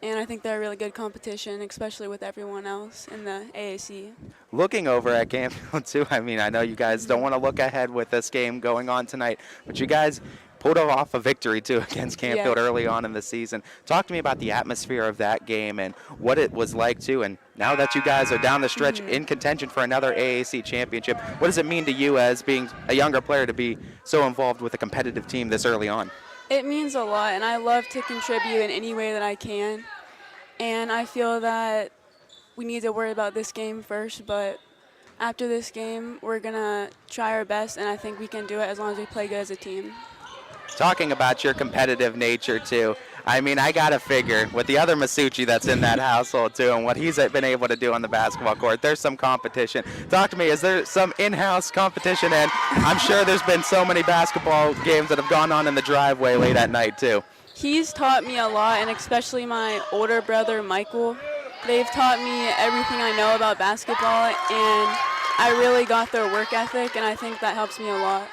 and I think they're a really good competition, especially with everyone else in the AAC. Looking over at Canfield too, I know you guys don't want to look ahead with this game going on tonight, but you guys pulled off a victory too against Canfield early on in the season. Talk to me about the atmosphere of that game and what it was like too, and now that you guys are down the stretch in contention for another AAC championship, what does it mean to you as being a younger player to be so involved with a competitive team this early on? It means a lot, and I love to contribute in any way that I can, and I feel that we need to worry about this game first, but after this game we're going to try our best, and I think we can do it as long as we play good as a team. talking about your competitive nature too. I mean, I gotta figure with the other Masucci that's in that household too, and what he's been able to do on the basketball court, there's some competition. Talk to me. Is there some in-house competition? And I'm sure there's been so many basketball games that have gone on in the driveway late at night too. He's taught me a lot, and especially my older brother, Michael. They've taught me everything I know about basketball, and I really got their work ethic, and I think that helps me a lot.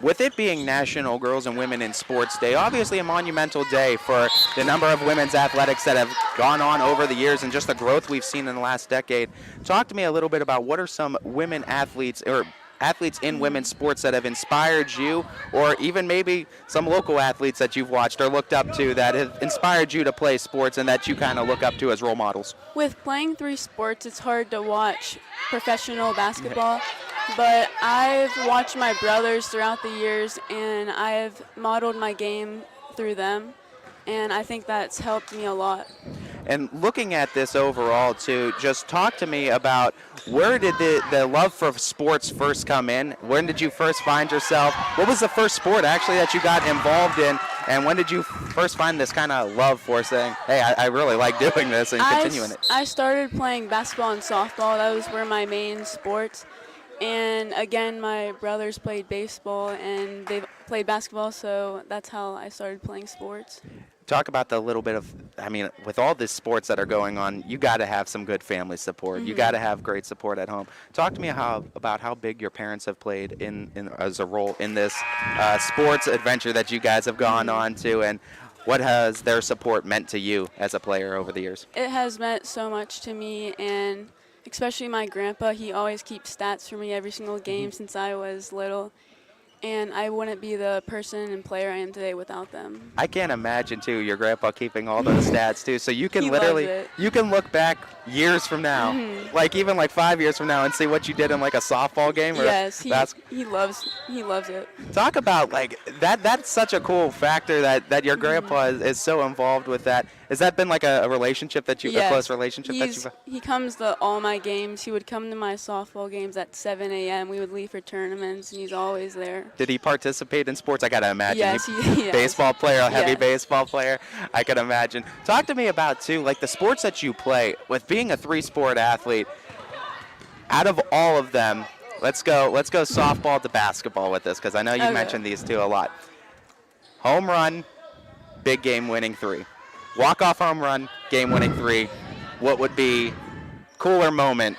With it being National Girls and Women in Sports Day, obviously a monumental day for the number of women's athletics that have gone on over the years and just the growth we've seen in the last decade. Talk to me a little bit about what are some women athletes or athletes in women's sports that have inspired you, or even maybe some local athletes that you've watched or looked up to that have inspired you to play sports and that you kind of look up to as role models. With playing 3 sports, it's hard to watch professional basketball, but I've watched my brothers throughout the years, and I've modeled my game through them, and I think that's helped me a lot. And looking at this overall, too, just talk to me about where did the love for sports first come in? When did you first find yourself? What was the first sport, actually, that you got involved in? And when did you first find this kind of love for saying, hey, I really like doing this and continuing it? I started playing basketball and softball. Those were my main sports. And again, my brothers played baseball and they played basketball, so that's how I started playing sports. Talk about the little bit of, I mean, with all these sports that are going on, you got to have some good family support. You got to have great support at home. Talk to me about how big your parents have played in as a role in this sports adventure that you guys have gone on to, and what has their support meant to you as a player over the years? It has meant so much to me, and especially my grandpa. He always keeps stats for me every single game since I was little. And I wouldn't be the person and player I am today without them. I can't imagine, too, your grandpa keeping all those stats, too. So you can He literally, loves it. you can look back years from now, like even like 5 years from now and see what you did in like a softball game. Or Yes, he loves it. Talk about like that's such a cool factor that your grandpa is so involved with that. Has that been like a relationship that you, a close relationship that you've? He comes to all my games. He would come to my softball games at 7 a.m. We would leave for tournaments, and he's always there. Did he participate in sports? I gotta imagine. Yes, yes. Baseball player, a heavy Yes. baseball player. I can imagine. Talk to me about too, like the sports that you play. With being a 3-sport athlete, out of all of them, let's go softball to basketball with this, because I know you mentioned these two a lot. Home run, big game-winning 3. Walk-off home run, game-winning 3. What would be cooler moment?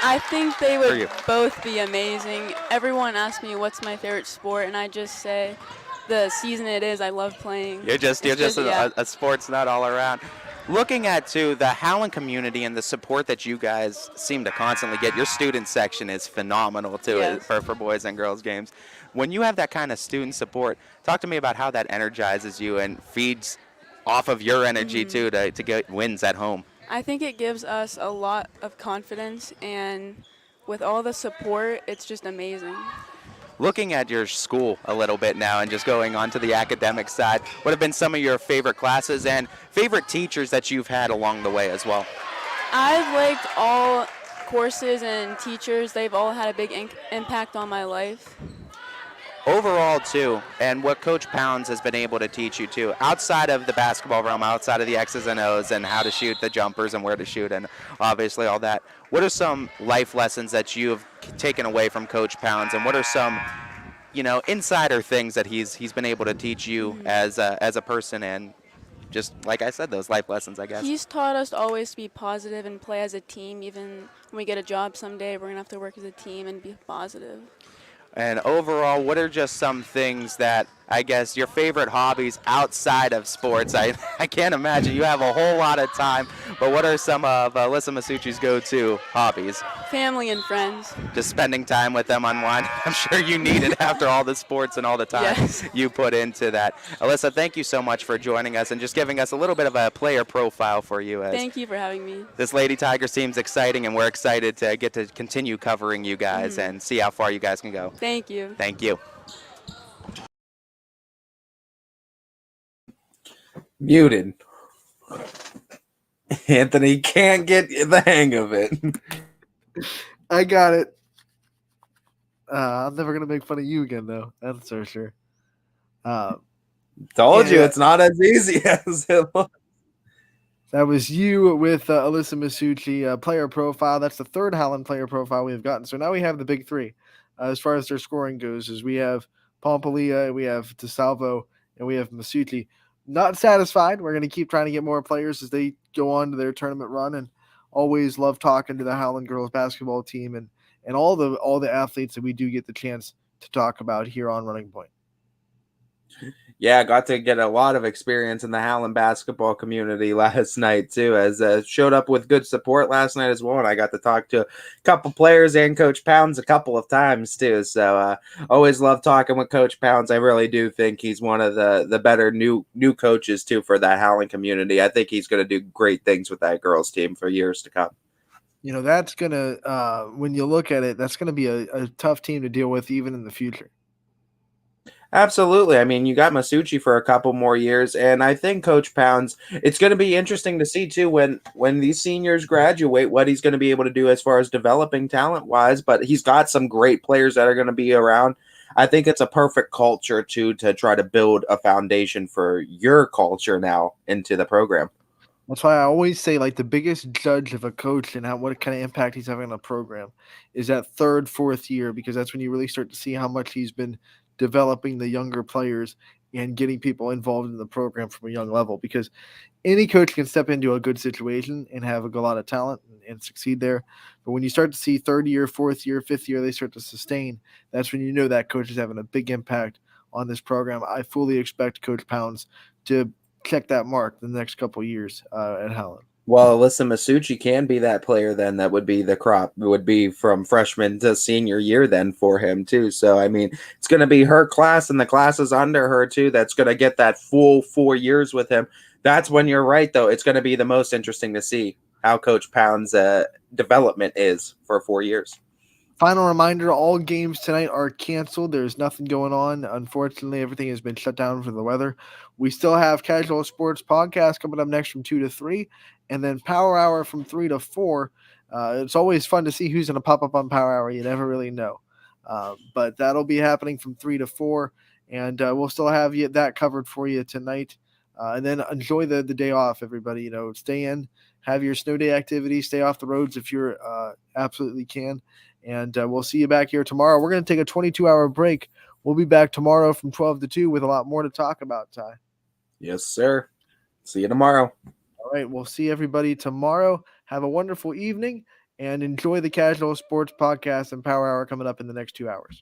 I think they For you. would both be amazing. Everyone asks me what's my favorite sport, and I just say the season it is. I love playing. You're just a sports nut all around. Looking at too the Howland community and the support that you guys seem to constantly get. Your student section is phenomenal too. Yes. for boys and girls games. When you have that kind of student support, talk to me about how that energizes you and feeds off of your energy too to get wins at home. I think it gives us a lot of confidence, and with all the support, it's just amazing. Looking at your school a little bit now and just going on to the academic side, what have been some of your favorite classes and favorite teachers that you've had along the way as well? I've liked all courses and teachers. They've all had a big impact on my life. Overall, too, and what Coach Pounds has been able to teach you, too, outside of the basketball realm, outside of the X's and O's and how to shoot the jumpers and where to shoot and obviously all that, what are some life lessons that you have taken away from Coach Pounds, and what are some, insider things that he's been able to teach you as a person, and just, like I said, those life lessons, I guess? He's taught us to always be positive and play as a team. Even when we get a job someday, we're going to have to work as a team and be positive. And overall, what are just some things that, I guess, your favorite hobbies outside of sports? I can't imagine you have a whole lot of time, but what are some of Alyssa Masucci's go-to hobbies? Family and friends. Just spending time with them unwind. I'm sure you need it after all the sports and all the time you put into that. Alyssa, thank you so much for joining us and just giving us a little bit of a player profile for you. Thank you for having me. This Lady Tigers seems exciting, and we're excited to get to continue covering you guys and see how far you guys can go. Thank you. Thank you. Muted. Anthony can't get the hang of it. I got it. I'm never going to make fun of you again, though. That's for sure. Told you yeah. it's not as easy as it looks. That was you with Alyssa Mitsubishi player profile. That's the third Howland player profile we've gotten. So now we have the big three as far as their scoring goes. Is we have Pompelia, we have DeSalvo, and we have Mitsubishi. Not satisfied. We're going to keep trying to get more players as they go on to their tournament run, and always love talking to the Howland girls basketball team and all the athletes that we do get the chance to talk about here on Running Point. Yeah, I got to get a lot of experience in the Howland basketball community last night too, as showed up with good support last night as well. And I got to talk to a couple players and Coach Pounds a couple of times too. So always love talking with Coach Pounds. I really do think he's one of the better new coaches too for that Howland community. I think he's going to do great things with that girls team for years to come. That's going to, when you look at it, that's going to be a tough team to deal with even in the future. Absolutely. I mean, you got Masucci for a couple more years, and I think Coach Pounds, it's going to be interesting to see too when these seniors graduate what he's going to be able to do as far as developing talent-wise, but he's got some great players that are going to be around. I think it's a perfect culture to try to build a foundation for your culture now into the program. That's why I always say, like, the biggest judge of a coach and what kind of impact he's having on a program is that third, fourth year, because that's when you really start to see how much he's been developing the younger players and getting people involved in the program from a young level, because any coach can step into a good situation and have a lot of talent and succeed there. But when you start to see third year, fourth year, fifth year, they start to sustain, that's when you know that coach is having a big impact on this program. I fully expect Coach Pounds to check that mark the next couple of years at Howland. Well, Alyssa Masucci can be that player then. That would be the crop. It would be from freshman to senior year then for him too. So, I mean, it's going to be her class and the classes under her too that's going to get that full 4 years with him. That's when you're right, though. It's going to be the most interesting to see how Coach Pound's development is for 4 years. Final reminder, all games tonight are canceled. There's nothing going on. Unfortunately, everything has been shut down for the weather. We still have Casual Sports Podcast coming up next from 2 to 3, and then Power Hour from 3 to 4. It's always fun to see who's going to pop up on Power Hour. You never really know. But that'll be happening from 3 to 4, and we'll still have that covered for you tonight. And then enjoy the day off, everybody. Stay in, have your snow day activity, stay off the roads if you're absolutely can. And we'll see you back here tomorrow. We're going to take a 22-hour break. We'll be back tomorrow from 12 to 2 with a lot more to talk about, Ty. Yes, sir. See you tomorrow. All right. We'll see everybody tomorrow. Have a wonderful evening and enjoy the Casual Sports Podcast and Power Hour coming up in the next 2 hours.